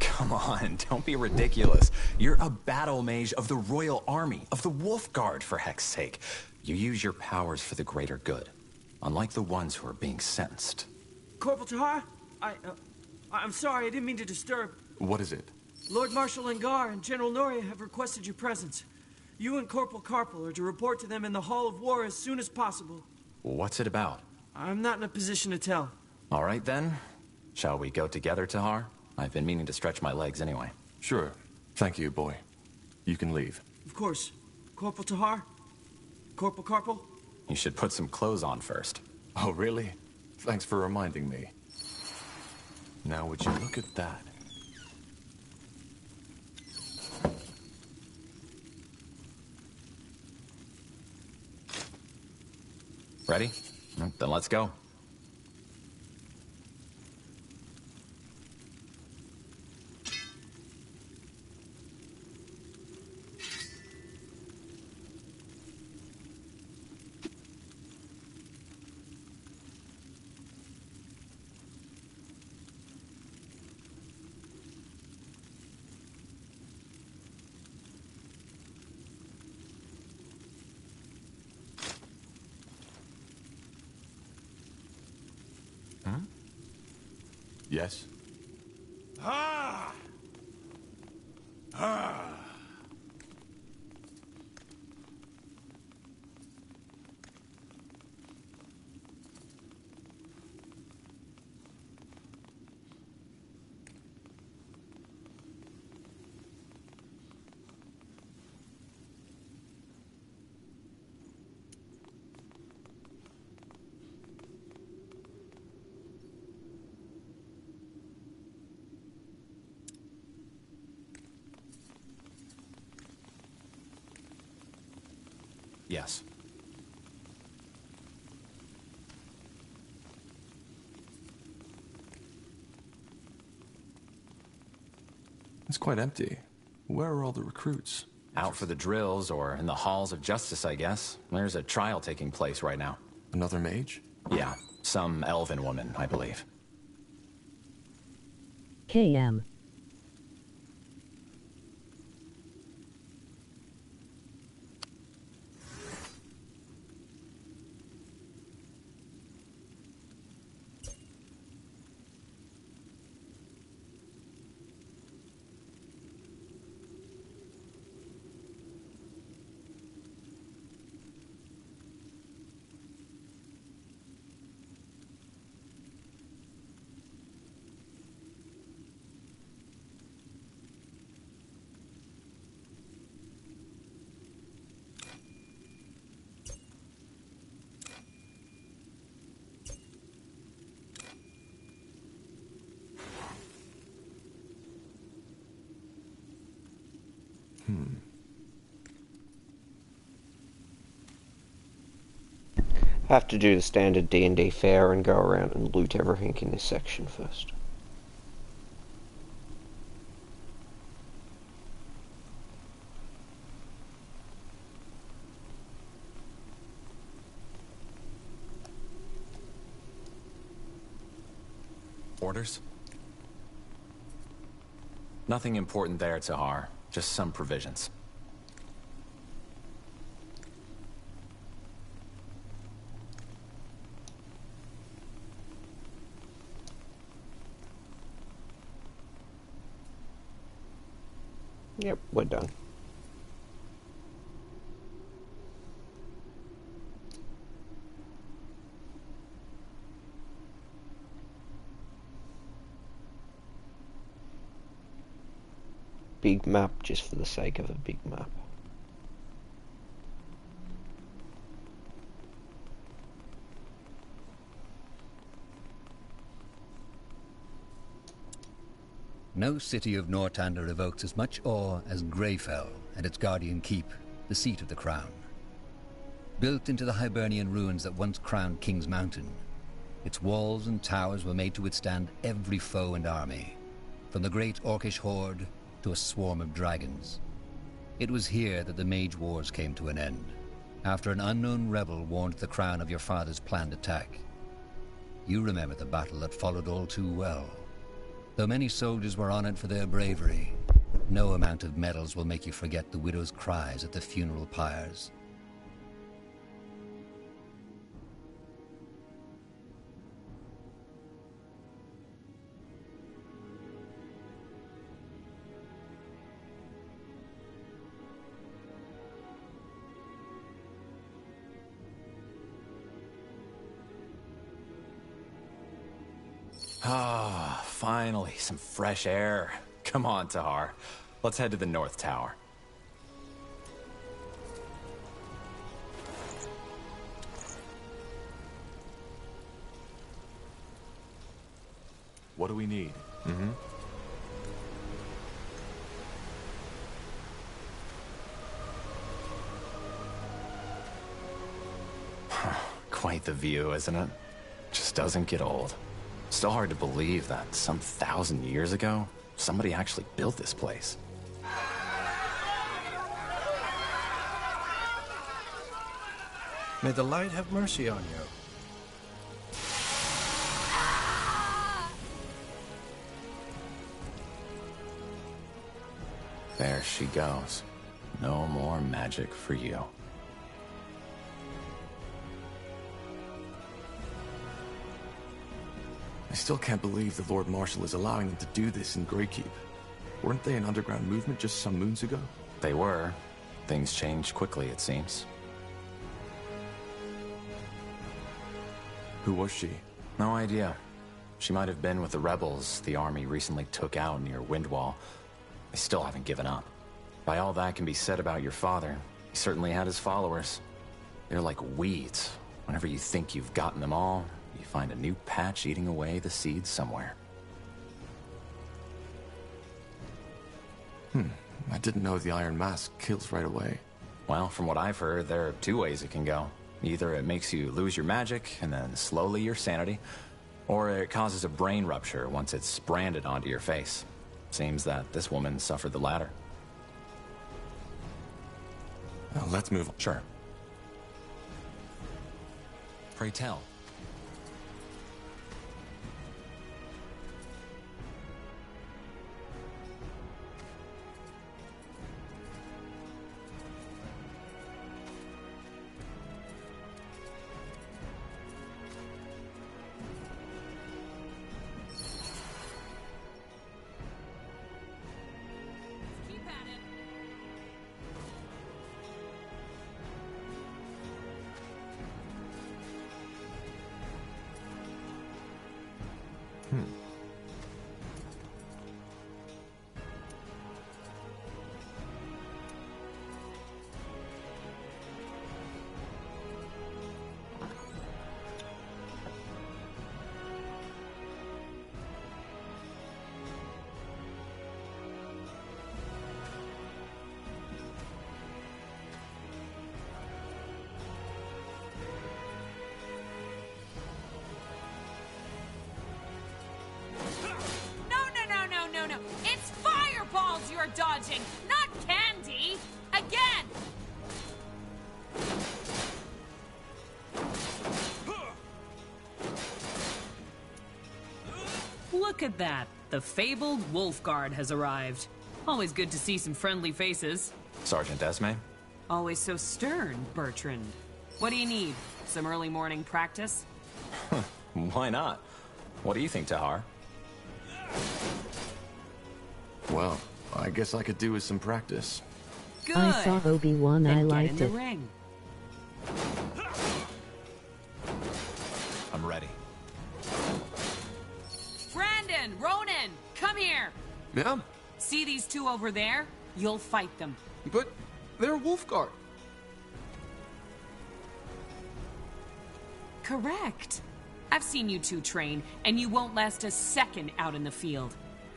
Come on, don't be ridiculous. You're a battle mage of the Royal Army, of the Wolf Guard, for heck's sake. You use your powers for the greater good, unlike the ones who are being sentenced. Corporal Tahar, I'm sorry, I didn't mean to disturb. What is it? Lord Marshal Lengar and General Noria have requested your presence. You and Corporal Carpel are to report to them in the Hall of War as soon as possible. What's it about? I'm not in a position to tell. All right, then. Shall we go together, Tahar? I've been meaning to stretch my legs anyway. Sure. Thank you, boy. You can leave. Of course. Corporal Tahar? Corporal Carpel? You should put some clothes on first. Oh, really? Thanks for reminding me. Now, would you look at that? Ready? Then let's go. Yes? Ah! Ah! Yes. It's quite empty. Where are all the recruits? Out for the drills or in the halls of justice, I guess. There's a trial taking place right now. Another mage? Yeah, some elven woman, I believe. KM. I have to do the standard D&D fare and go around and loot everything in this section first. Orders? Nothing important there, Tahar. Just some provisions. Yep, we're done. Big map just for the sake of a big map. No city of Northander evokes as much awe as Greyfell and its guardian keep, the seat of the crown. Built into the Hibernian ruins that once crowned King's Mountain, its walls and towers were made to withstand every foe and army, from the great Orcish horde to a swarm of dragons. It was here that the Mage Wars came to an end, after an unknown rebel warned the crown of your father's planned attack. You remember the battle that followed all too well. Though many soldiers were honored for their bravery, no amount of medals will make you forget the widow's cries at the funeral pyres. Ah, finally, some fresh air. Come on, Tahar. Let's head to the North Tower. What do we need? Quite the view, isn't it? Just doesn't get old. Still hard to believe that some 1,000 years ago, somebody actually built this place. May the light have mercy on you. There she goes. No more magic for you. I still can't believe the Lord Marshal is allowing them to do this in Greykeep. Weren't they an underground movement just some moons ago? They were. Things changed quickly, it seems. Who was she? No idea. She might have been with the rebels the army recently took out near Windwall. They still haven't given up. By all that can be said about your father, he certainly had his followers. They're like weeds. Whenever you think you've gotten them all, you find a new patch eating away the seeds somewhere. I didn't know the Iron Mask kills right away. Well, from what I've heard, there are two ways it can go. Either it makes you lose your magic, and then slowly your sanity, or it causes a brain rupture once it's branded onto your face. Seems that this woman suffered the latter. Well, let's move on. Sure. Pray tell. No. It's fireballs you're dodging, not candy! Again! Look at that. The fabled Wolf Guard has arrived. Always good to see some friendly faces. Sergeant Esme? Always so stern, Bertrand. What do you need? Some early morning practice? Why not? What do you think, Tahar? Well, I guess I could do with some practice. Good. I saw Obi-Wan, Then I get liked in the it. ring. I'm ready. Brandon, Ronan, come here. Ma'am? See these two over there? You'll fight them. But they're Wolfguard. Correct. I've seen you two train, and you won't last a second out in the field.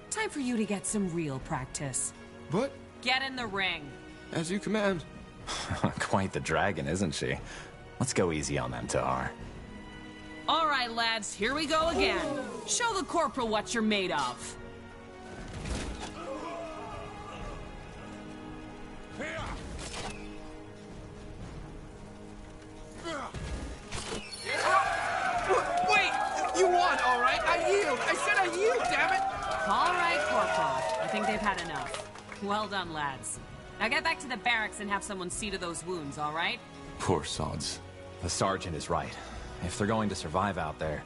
Time for you to get some real practice. But... Get in the ring. As you command. Quite the dragon, isn't she? Let's go easy on them, Tahar. All right, lads, here we go again. Show the corporal what you're made of. Wait! You won, all right? I yield! I said I yield, damn it! All right, Corporal. I think they've had enough. Well done, lads. Now get back to the barracks and have someone see to those wounds, all right? Poor sods. The sergeant is right. If they're going to survive out there,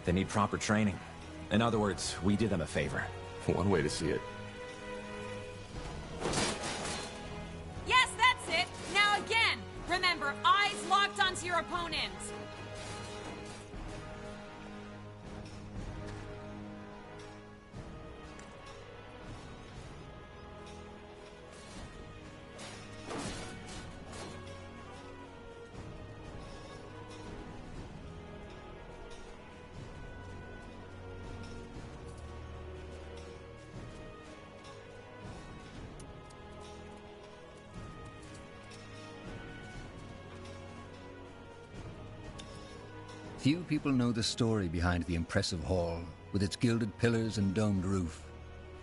they need proper training. In other words, we did them a favor. One way to see it. Yes, that's it! Now again! Remember, eyes locked onto your opponent! Few people know the story behind the impressive hall, with its gilded pillars and domed roof.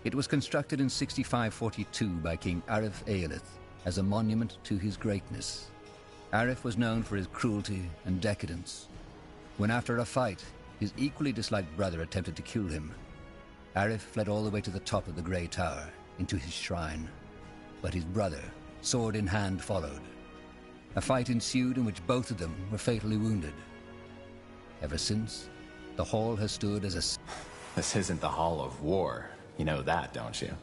It was constructed in 6542 by King Arif Eilith as a monument to his greatness. Arif was known for his cruelty and decadence. When after a fight, his equally disliked brother attempted to kill him, Arif fled all the way to the top of the Grey Tower, into his shrine. But his brother, sword in hand, followed. A fight ensued in which both of them were fatally wounded. Ever since, the hall has stood as a... This isn't the Hall of War. You know that, don't you?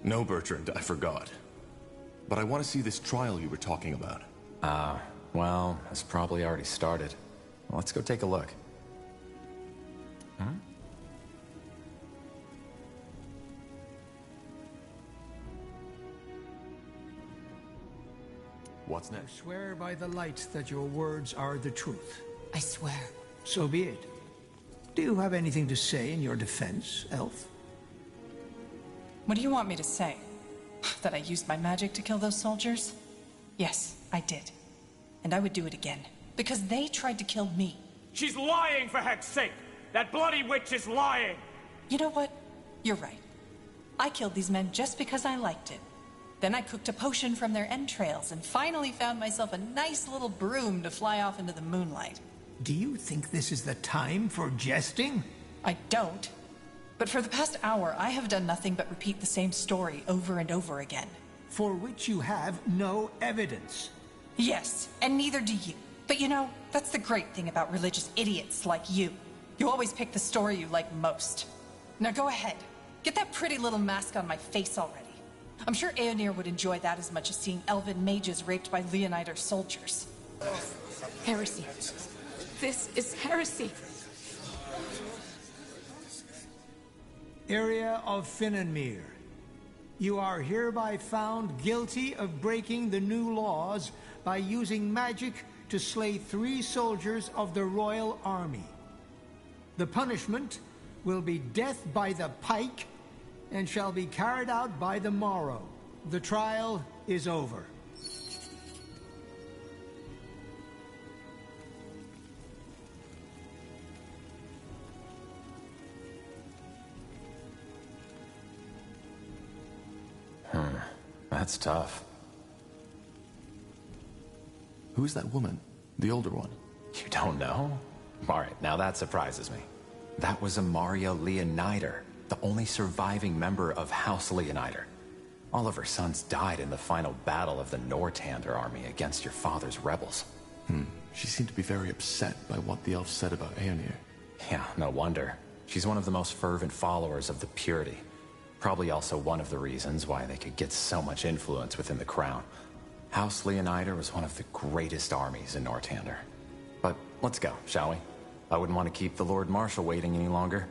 No, Bertrand, I forgot. But I want to see this trial you were talking about. Well, it's probably already started. Let's go take a look. Hmm? What's next? I swear by the light that your words are the truth. I swear. So be it. Do you have anything to say in your defense, Elf? What do you want me to say? That I used my magic to kill those soldiers? Yes, I did. And I would do it again. Because they tried to kill me. She's lying, for heck's sake! That bloody witch is lying! You know what? You're right. I killed these men just because I liked it. Then I cooked a potion from their entrails and finally found myself a nice little broom to fly off into the moonlight. Do you think this is the time for jesting? I don't. But for the past hour, I have done nothing but repeat the same story over and over again. For which you have no evidence. Yes, and neither do you. But you know, that's the great thing about religious idiots like you. You always pick the story you like most. Now go ahead. Get that pretty little mask on my face already. I'm sure Aeonir would enjoy that as much as seeing elven mages raped by Leonider soldiers. Heresy. This is heresy. Area of Finnenmere. You are hereby found guilty of breaking the new laws by using magic to slay 3 soldiers of the royal army. The punishment will be death by the pike and shall be carried out by the morrow. The trial is over. That's tough. Who's that woman? The older one? You don't know? Alright, now that surprises me. That was Amaria Leonider, the only surviving member of House Leonider. All of her sons died in the final battle of the Nortander army against your father's rebels. She seemed to be very upset by what the elf said about Aeonir. Yeah, no wonder. She's one of the most fervent followers of the Purity. Probably also one of the reasons why they could get so much influence within the crown. House Leonider was one of the greatest armies in Nortander. But let's go, shall we? I wouldn't want to keep the Lord Marshal waiting any longer.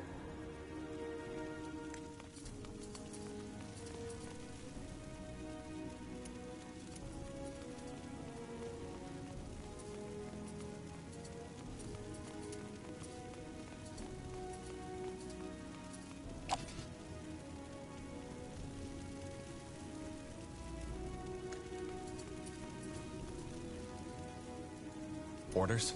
Orders?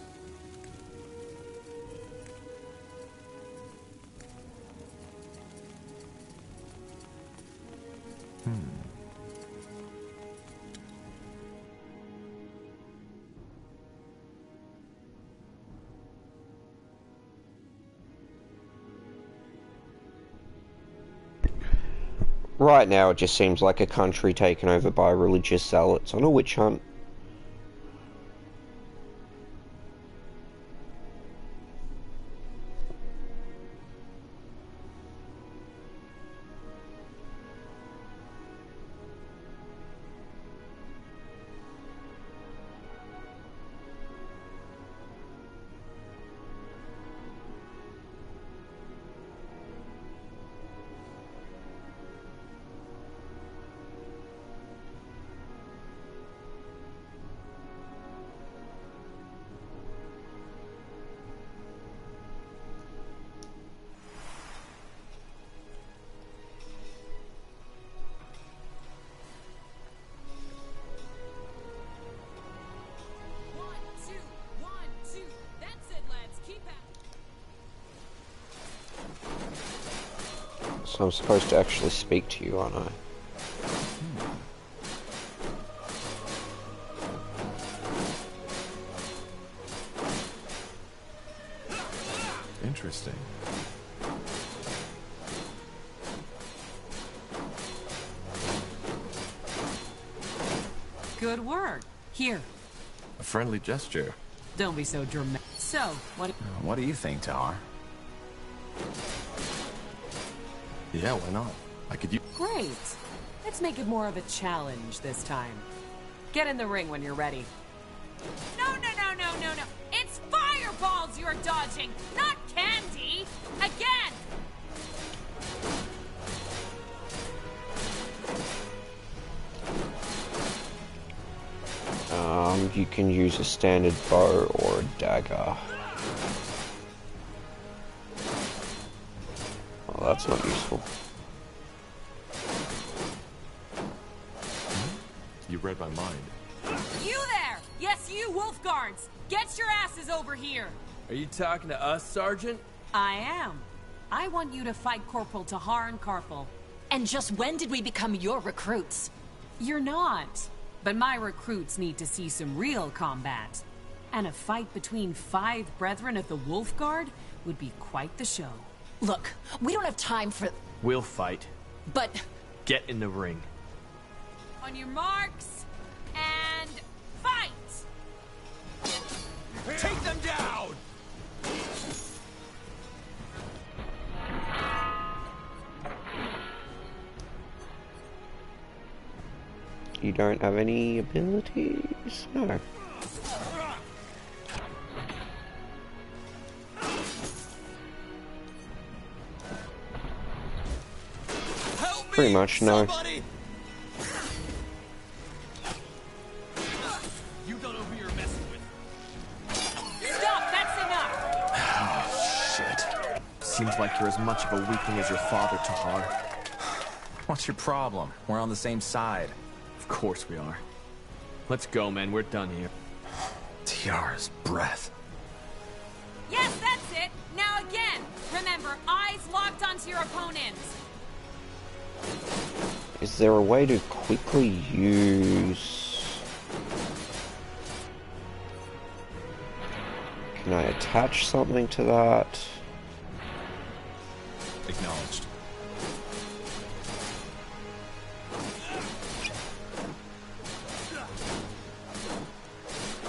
Right now, it just seems like a country taken over by religious zealots on a witch hunt. So I'm supposed to actually speak to you, aren't I? Interesting. Good work. Here. A friendly gesture. Don't be so dramatic. So, What do you think, Tahar? Yeah, why not? I could use... Great. Let's make it more of a challenge this time. Get in the ring when you're ready. No. It's fireballs you're dodging, not candy. Again. You can use a standard bow or a dagger. Oh, that's not useful. You read my mind. You there! Yes, you wolf guards! Get your asses over here! Are you talking to us, Sergeant? I am. I want you to fight Corporal Tahar and Karpal. And just when did we become your recruits? You're not. But my recruits need to see some real combat. And a fight between 5 brethren of the Wolf Guard would be quite the show. Look, we don't have time for... We'll fight. But... Get in the ring. On your marks, and fight! Take them down! You don't have any abilities? No. Pretty much, no. Somebody! You don't know who you're messing with. Stop! That's enough! Oh, shit. Seems like you're as much of a weakling as your father, Tahar. What's your problem? We're on the same side. Of course we are. Let's go, man. We're done here. Tiara's breath. Yes, that's it! Now again! Remember, eyes locked onto your opponents! Is there a way to quickly use... Can I attach something to that? Acknowledged.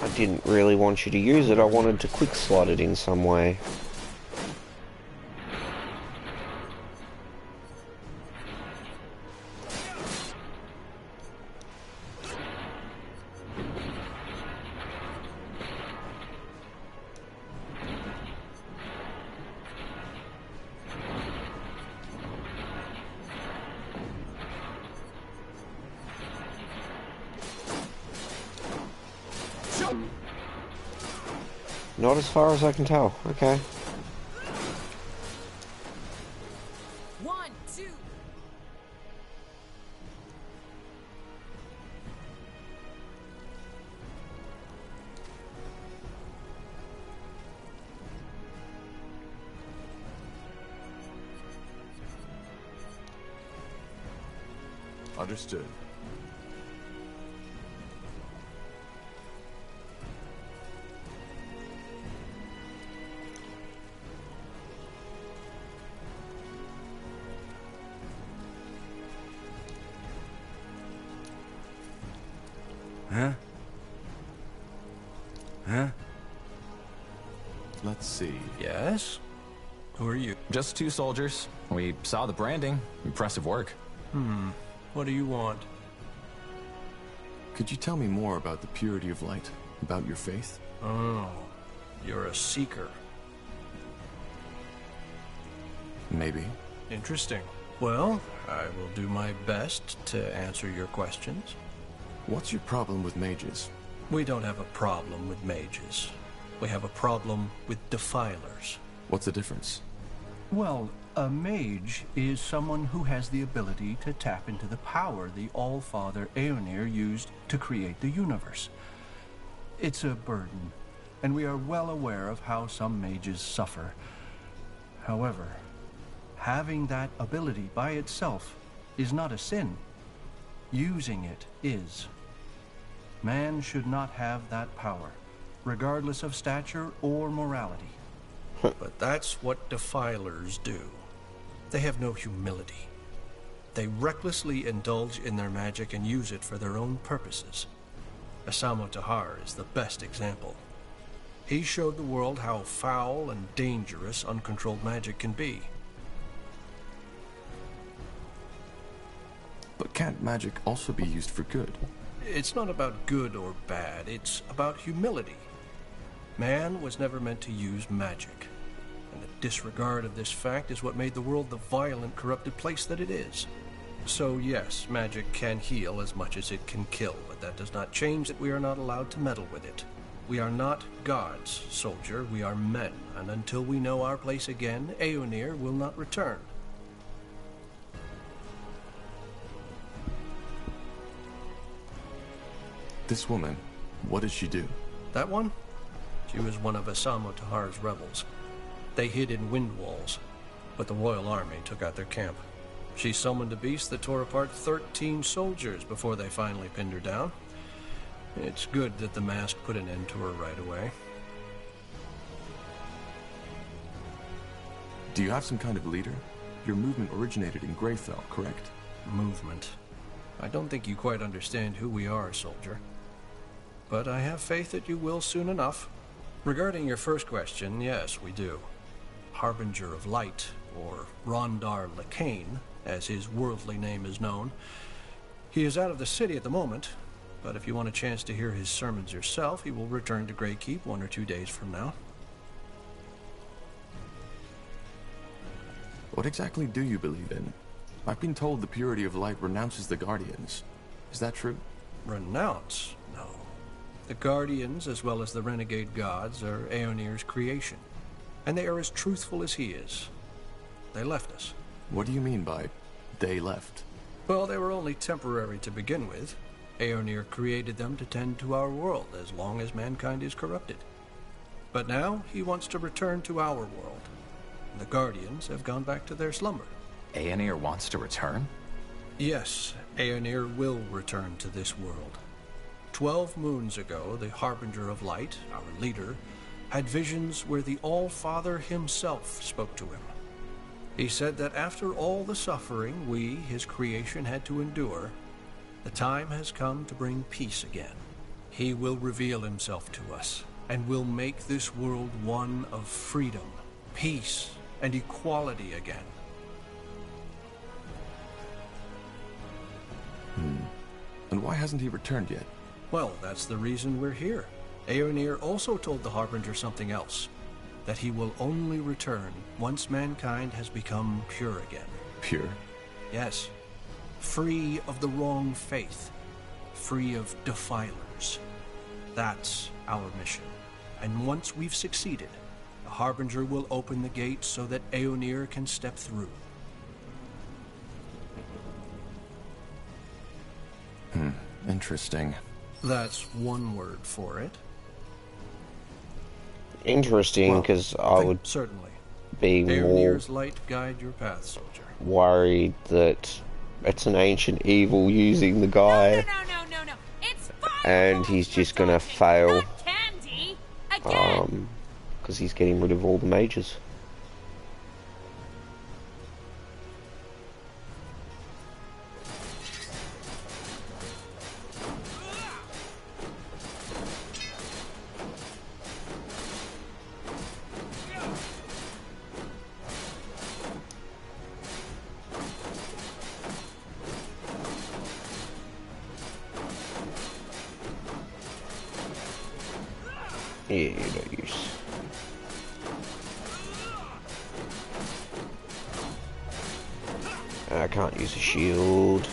I didn't really want you to use it, I wanted to quick slot it in some way. Not as far as I can tell. Okay. 1, 2. Understood. Huh? Huh? Let's see. Yes? Who are you? Just 2 soldiers. We saw the branding. Impressive work. What do you want? Could you tell me more about the purity of light? About your faith? Oh, you're a seeker. Maybe. Interesting. Well, I will do my best to answer your questions. What's your problem with mages? We don't have a problem with mages. We have a problem with defilers. What's the difference? Well, a mage is someone who has the ability to tap into the power the All-Father Aeonir used to create the universe. It's a burden, and we are well aware of how some mages suffer. However, Having that ability by itself is not a sin. Using it is. Man should not have that power, regardless of stature or morality. But that's what defilers do. They have no humility. They recklessly indulge in their magic and use it for their own purposes. Asamo Tahar is the best example. He showed the world how foul and dangerous uncontrolled magic can be. But can't magic also be used for good? It's not about good or bad, it's about humility. Man was never meant to use magic, and the disregard of this fact is what made the world the violent, corrupted place that it is. So yes, magic can heal as much as it can kill, but that does not change that we are not allowed to meddle with it. We are not gods, soldier, we are men, and until we know our place again, Aeonir will not return. This woman, what did she do? That one? She was one of Asamo Tahar's rebels. They hid in wind walls, but the royal army took out their camp. She summoned a beast that tore apart 13 soldiers before they finally pinned her down. It's good that the mask put an end to her right away. Do you have some kind of leader? Your movement originated in Greyfell, correct? Movement. I don't think you quite understand who we are, soldier. But I have faith that you will soon enough. Regarding your first question, yes, we do. Harbinger of Light, or Rondar Lacane, as his worldly name is known. He is out of the city at the moment, but if you want a chance to hear his sermons yourself, he will return to Greykeep 1 or 2 days from now. What exactly do you believe in? I've been told the purity of light renounces the Guardians. Is that true? Renounce? No. The Guardians, as well as the renegade gods, are Aeonir's creation. And they are as truthful as he is. They left us. What do you mean by, they left? Well, they were only temporary to begin with. Aeonir created them to tend to our world as long as mankind is corrupted. But now, he wants to return to our world. The Guardians have gone back to their slumber. Aeonir wants to return? Yes, Aeonir will return to this world. 12 moons ago, the Harbinger of Light, our leader, had visions where the All-Father himself spoke to him. He said that after all the suffering we, his creation, had to endure, the time has come to bring peace again. He will reveal himself to us, and will make this world one of freedom, peace, and equality again. And why hasn't he returned yet? Well, that's the reason we're here. Aeonir also told the Harbinger something else. That he will only return once mankind has become pure again. Pure? Yes. Free of the wrong faith. Free of defilers. That's our mission. And once we've succeeded, the Harbinger will open the gates so that Aeonir can step through. Interesting. That's one word for it. Interesting, because I would certainly be more Aeonir's light guide your path, soldier. worried that it's an ancient evil using the guy, No. It's fine. and he's just gonna fail, Candy. Again. because he's getting rid of all the mages. Yeah, no use. I can't use a shield.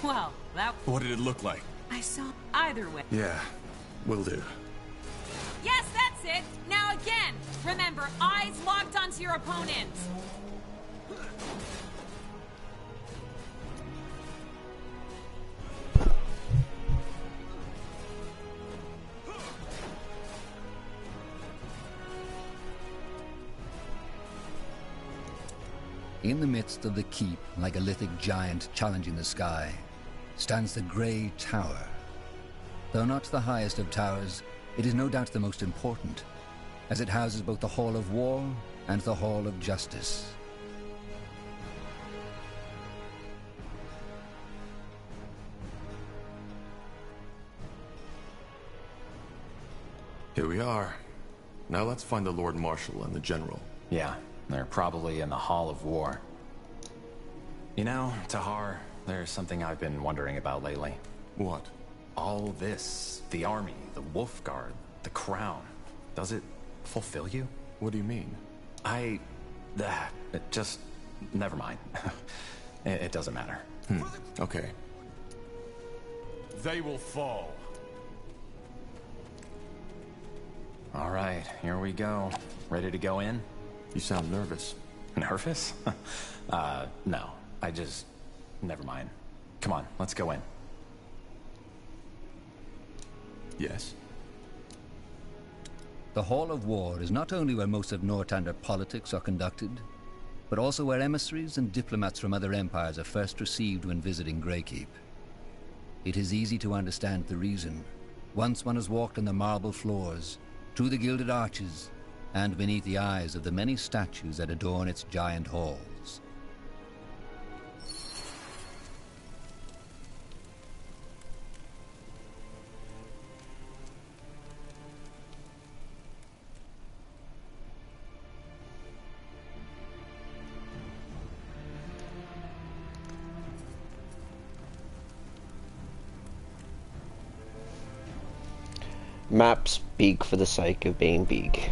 Well, that. What did it look like? I saw. Either way. Yeah, will do. Yes, that's it. Now again. Remember, eyes locked onto your opponent. In the midst of the keep, like a lithic giant challenging the sky, stands the Grey Tower. Though not the highest of towers, it is no doubt the most important, as it houses both the Hall of War and the Hall of Justice. Here we are. Now let's find the Lord Marshal and the General. Yeah, they're probably in the Hall of War. You know, Tahar, there's something I've been wondering about lately. What? All this, the army, the Wolf Guard, the crown, does it fulfill you? What do you mean? Just, never mind. It doesn't matter. Okay. They will fall. All right, here we go. Ready to go in? You sound nervous. Nervous? No. Never mind. Come on, let's go in. Yes. The Hall of War is not only where most of Northander politics are conducted, but also where emissaries and diplomats from other empires are first received when visiting Greykeep. It is easy to understand the reason. Once one has walked on the marble floors, through the gilded arches, and beneath the eyes of the many statues that adorn its giant halls. Maps big for the sake of being big.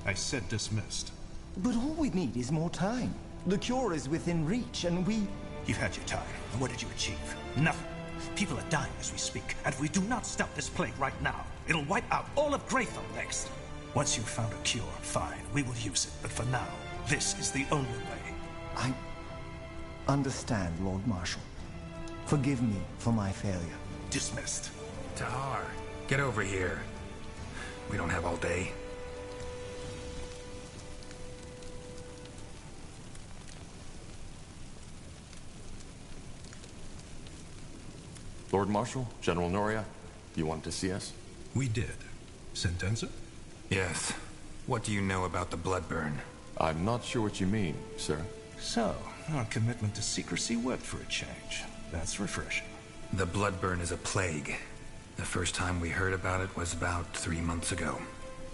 I said dismissed. But all we need is more time. The cure is within reach, and we... You've had your time, and what did you achieve? Nothing. People are dying as we speak, and if we do not stop this plague right now, it'll wipe out all of Greyfell next. Once you've found a cure, fine, we will use it, but for now, this is the only way. I understand, Lord Marshal. Forgive me for my failure. Dismissed. Tahar, get over here. We don't have all day. Lord Marshal, General Noria, you wanted to see us? We did. Sentenza? Yes. What do you know about the Bloodburn? I'm not sure what you mean, sir. So, our commitment to secrecy worked for a change. That's refreshing. The Bloodburn is a plague. The first time we heard about it was about 3 months ago.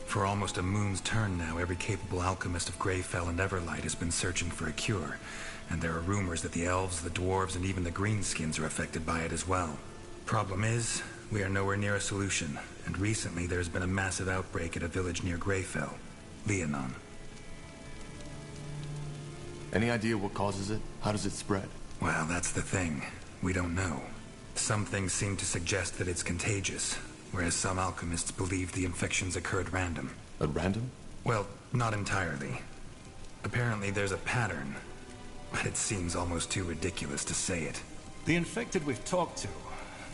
For almost a moon's turn now, every capable alchemist of Greyfell and Everlight has been searching for a cure. And there are rumors that the elves, the dwarves, and even the greenskins are affected by it as well. Problem is, we are nowhere near a solution, and recently there's been a massive outbreak at a village near Greyfell, Leonon. Any idea what causes it? How does it spread? Well, that's the thing. We don't know. Some things seem to suggest that it's contagious, whereas some alchemists believe the infections occur at random. At random? Well, not entirely. Apparently there's a pattern, but it seems almost too ridiculous to say it. The infected we've talked to,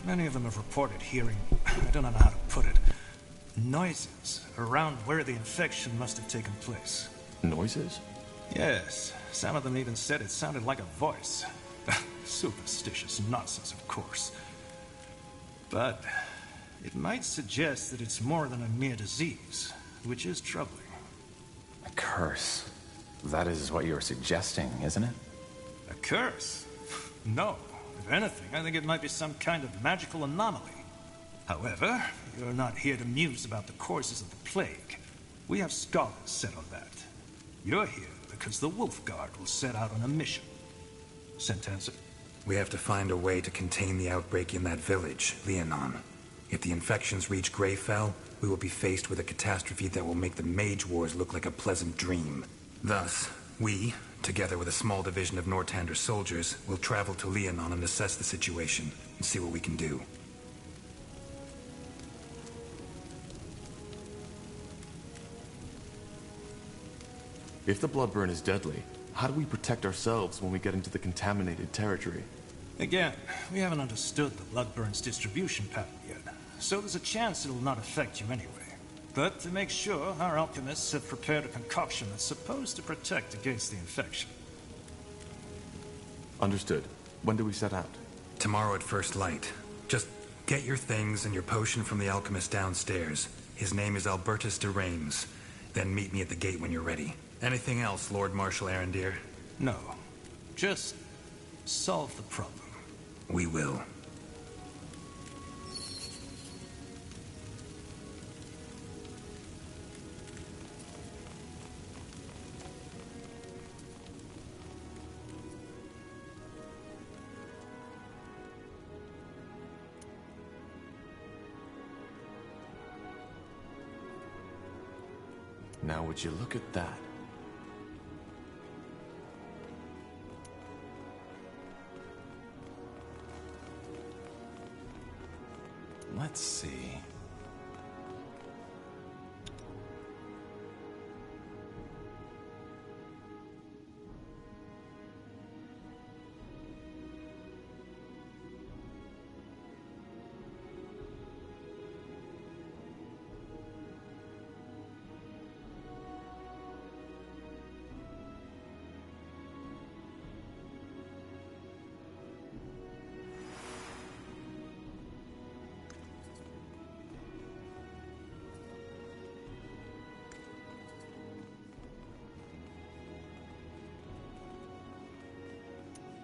many of them have reported hearing, I don't know how to put it, noises around where the infection must have taken place. Noises? Yes. Some of them even said it sounded like a voice. Superstitious nonsense, of course. But it might suggest that it's more than a mere disease, which is troubling. A curse. That is what you're suggesting, isn't it? A curse? No. If anything, I think it might be some kind of magical anomaly. However, you're not here to muse about the causes of the plague. We have scholars set on that. You're here because the Wolf Guard will set out on a mission. Sentenza? We have to find a way to contain the outbreak in that village, Leonon. If the infections reach Greyfell, we will be faced with a catastrophe that will make the Mage Wars look like a pleasant dream. Thus, we, together with a small division of Northander soldiers, will travel to Leonon and assess the situation, and see what we can do. If the Bloodburn is deadly, how do we protect ourselves when we get into the contaminated territory? Again, we haven't understood the Bloodburn's distribution pattern yet, so there's a chance it'll not affect you anyway. But to make sure, our alchemists have prepared a concoction that's supposed to protect against the infection. Understood. When do we set out? Tomorrow at first light. Just get your things and your potion from the alchemist downstairs. His name is Albertus de Reims. Then meet me at the gate when you're ready. Anything else, Lord Marshal Arendir? No. Just solve the problem. We will. Now would you look at that? Let's see.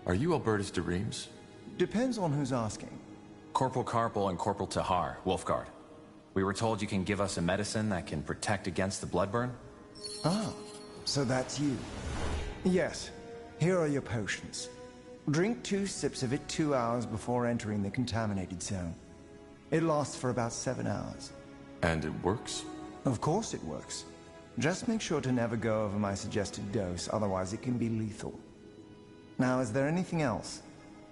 Are you Albertus de Reims? Depends on who's asking. Corporal Carpel and Corporal Tahar, Wolfguard. We were told you can give us a medicine that can protect against the bloodburn? Ah, so that's you. Yes, here are your potions. Drink 2 sips of it 2 hours before entering the contaminated zone. It lasts for about 7 hours. And it works? Of course it works. Just make sure to never go over my suggested dose, otherwise it can be lethal. Now, is there anything else?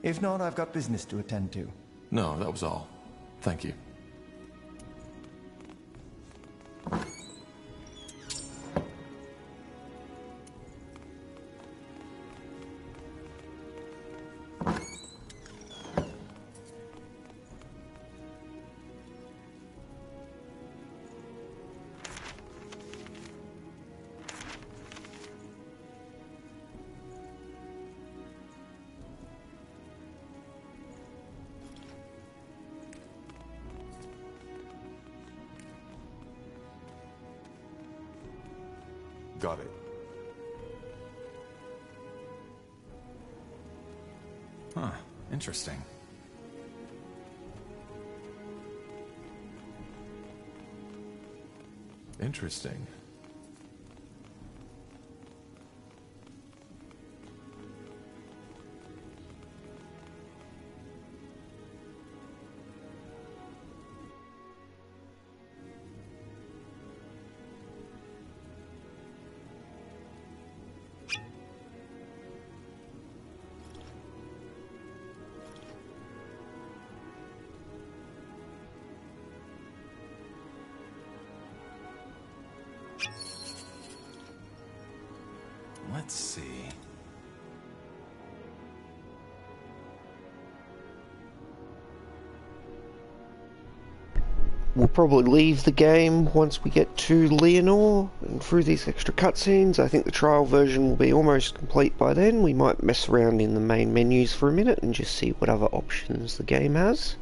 If not, I've got business to attend to. No, that was all. Thank you. Got it. Huh. Interesting. Interesting. Let's see. We'll probably leave the game once we get to Leonore and through these extra cutscenes. I think the trial version will be almost complete by then. We might mess around in the main menus for a minute and just see what other options the game has.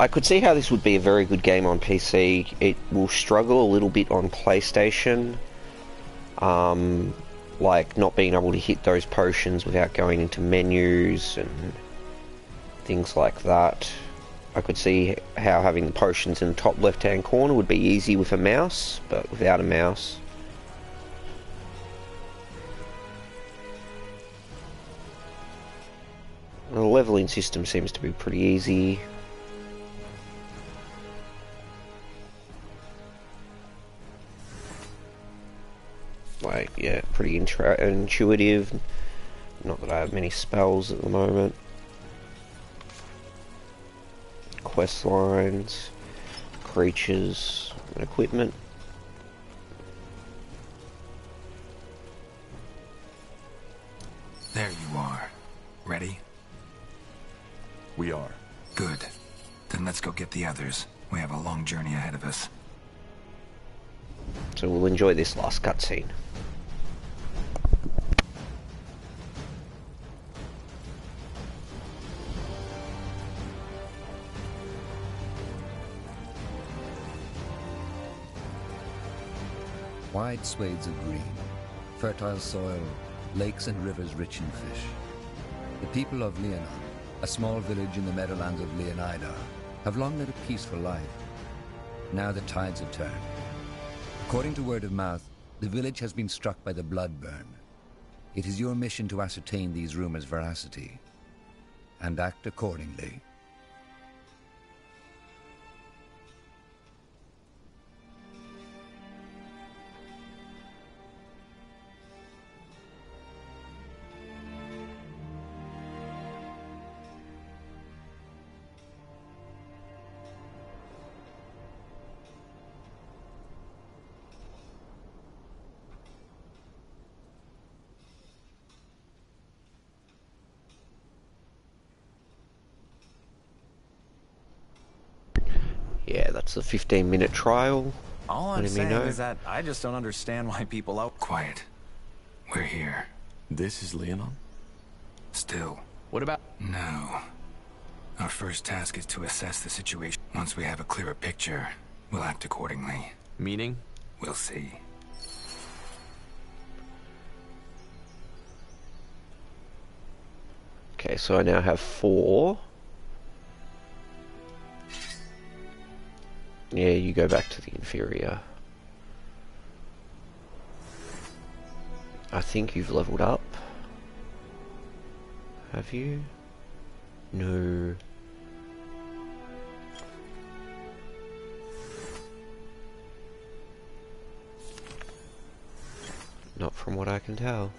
I could see how this would be a very good game on PC. It will struggle a little bit on PlayStation. Like not being able to hit those potions without going into menus and things like that. I could see how having the potions in the top left-hand corner would be easy with a mouse, but without a mouse. The leveling system seems to be pretty easy. Like, yeah, pretty intuitive. Not that I have many spells at the moment. Quest lines, creatures, and equipment. There you are. Ready? We are. Good. Then let's go get the others. We have a long journey ahead of us. So we'll enjoy this last cutscene. Wide swathes of green, fertile soil, lakes and rivers rich in fish. The people of Leonon, a small village in the meadowlands of Leonida, have long led a peaceful life. Now the tides have turned. According to word of mouth, the village has been struck by the blood burn. It is your mission to ascertain these rumors' veracity and act accordingly. Yeah, that's the 15-minute trial. All I'm saying is that I just don't understand why people out. Quiet. We're here. This is Leonon? Still. What about... No. Our first task is to assess the situation. Once we have a clearer picture, we'll act accordingly. Meaning? We'll see. Okay, so I now have 4. Yeah, you go back to the inferior. I think you've leveled up. Have you? No. Not from what I can tell.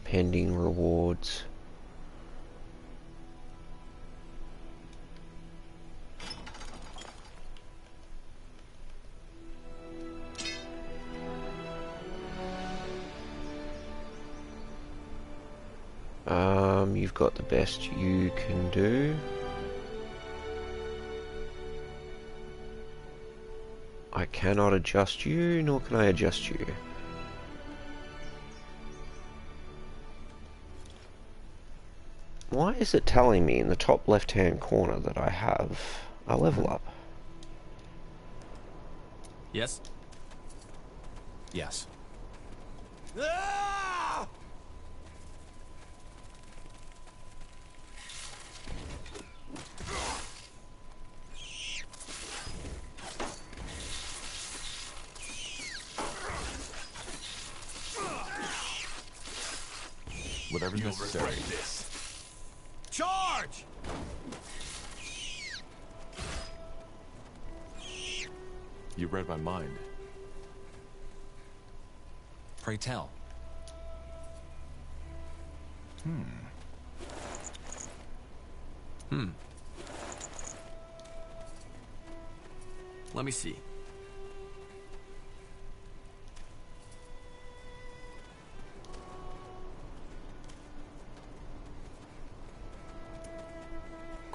Pending rewards. You've got the best you can do. I cannot adjust you, nor can I adjust you. Why is it telling me in the top left-hand corner that I have a level up? Yes? Yes. Whatever's necessary. Charge! You read my mind. Pray tell. Let me see.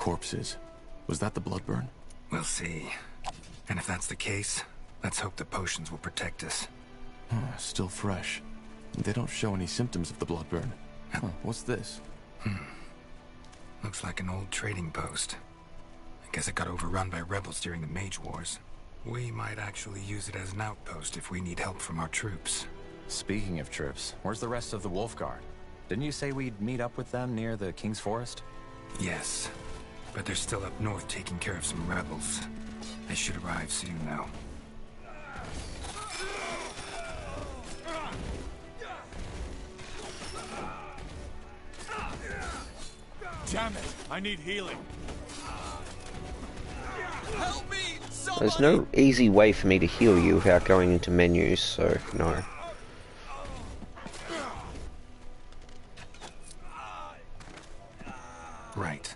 corpses. Was that the blood burn? We'll see. And if that's the case, let's hope the potions will protect us. Still fresh. They don't show any symptoms of the blood burn. What's this? Looks like an old trading post. I guess it got overrun by rebels during the Mage Wars. We might actually use it as an outpost if we need help from our troops. Speaking of troops, where's the rest of the Wolfguard? Didn't you say we'd meet up with them near the King's Forest? Yes, but they're still up north taking care of some rebels. They should arrive soon, though. Damn it! I need healing. Help me! Somebody! There's no easy way for me to heal you without going into menus, so no. Right.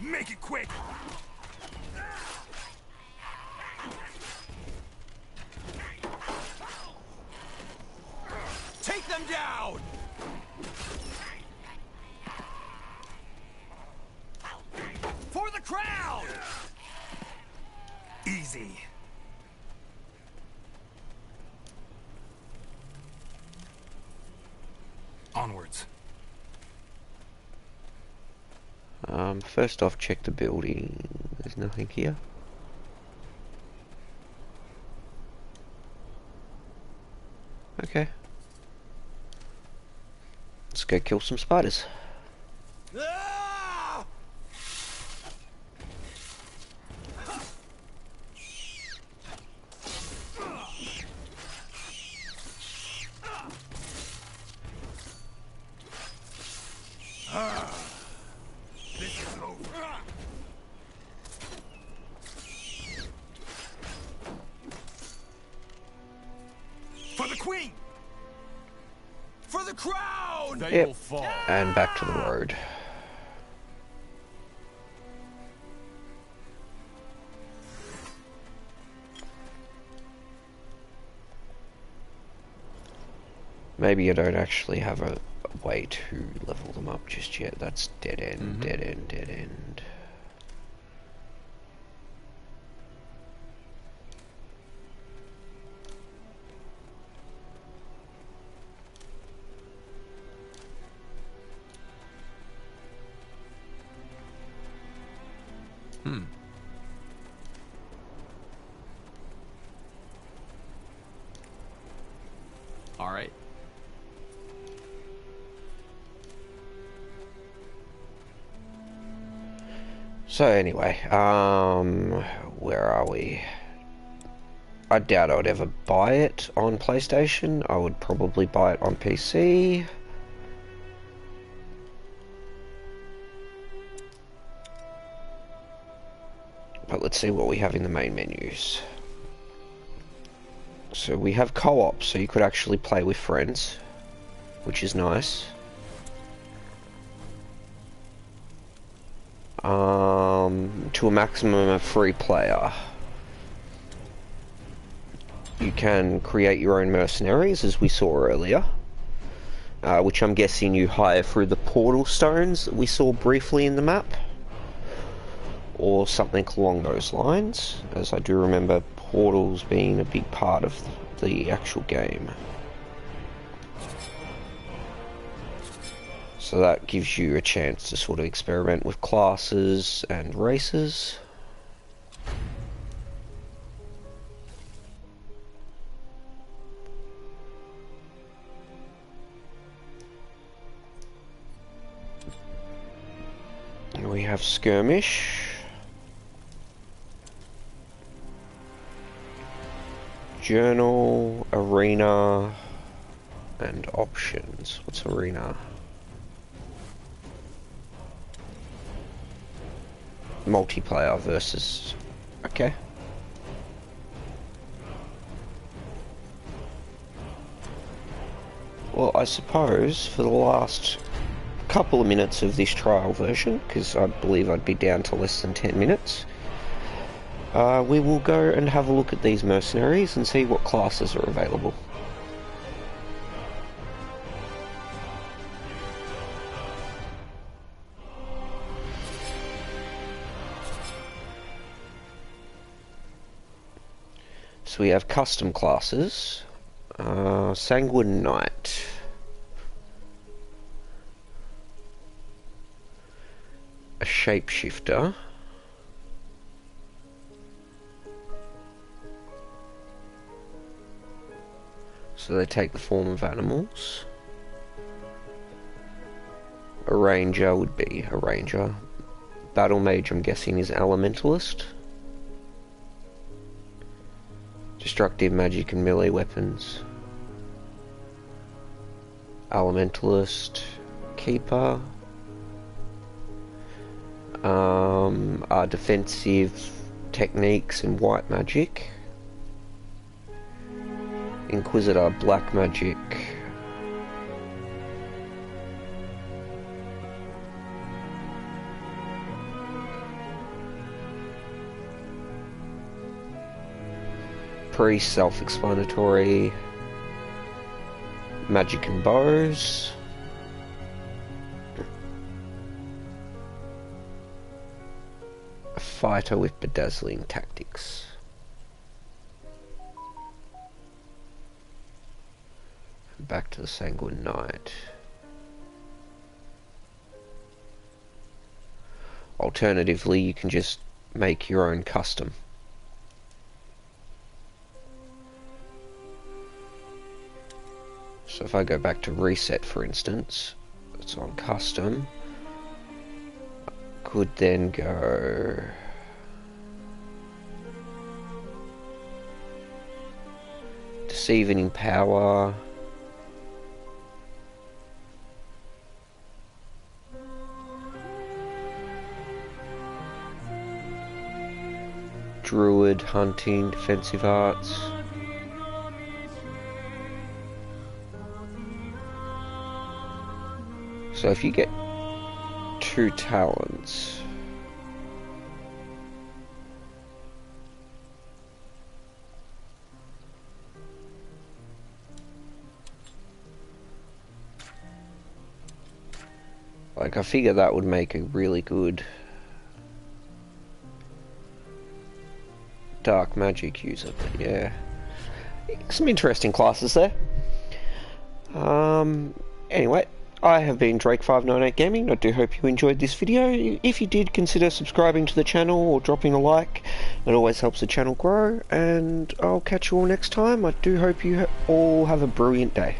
Make it quick! Take them down! For the crowd! Easy. Onwards. First off, check the building. There's nothing here. Okay. Let's go kill some spiders. For the Queen! For the crowd! They Yep. will fall. And back to the road. Maybe I don't actually have a way to level them up just yet. That's dead end, dead end, dead end. All right. So anyway, where are we? I doubt I would ever buy it on PlayStation. I would probably buy it on PC. But let's see what we have in the main menus. So we have co-op, so you could actually play with friends, which is nice. To a maximum of 3 player. You can create your own mercenaries, as we saw earlier, which I'm guessing you hire through the portal stones that we saw briefly in the map, or something along those lines, as I do remember portals being a big part of the actual game. So that gives you a chance to sort of experiment with classes and races. And we have skirmish, journal, arena, and options. What's arena? multiplayer versus... Okay. Well, I suppose for the last couple of minutes of this trial version, because I believe I'd be down to less than 10 minutes, we will go and have a look at these mercenaries and see what classes are available. So we have custom classes. Sanguine Knight. A shapeshifter. So they take the form of animals. A ranger would be a ranger. Battle mage, I'm guessing, is elementalist. Destructive magic and melee weapons. Elementalist, keeper. Are defensive techniques and white magic. Inquisitor, black magic. Priest, self-explanatory. Magic and bows. A fighter with bedazzling tactics. Back to the Sanguine Knight. Alternatively, you can just make your own custom. So if I go back to reset, for instance, it's on custom. I could then go deceive and empower. Druid, hunting, defensive arts. So if you get 2 talents, like I figure that would make a really good dark magic user, but yeah, some interesting classes there. Anyway, I have been Drake598 Gaming. I do hope you enjoyed this video. If you did, consider subscribing to the channel or dropping a like. It always helps the channel grow, and I'll catch you all next time. I do hope you all have a brilliant day.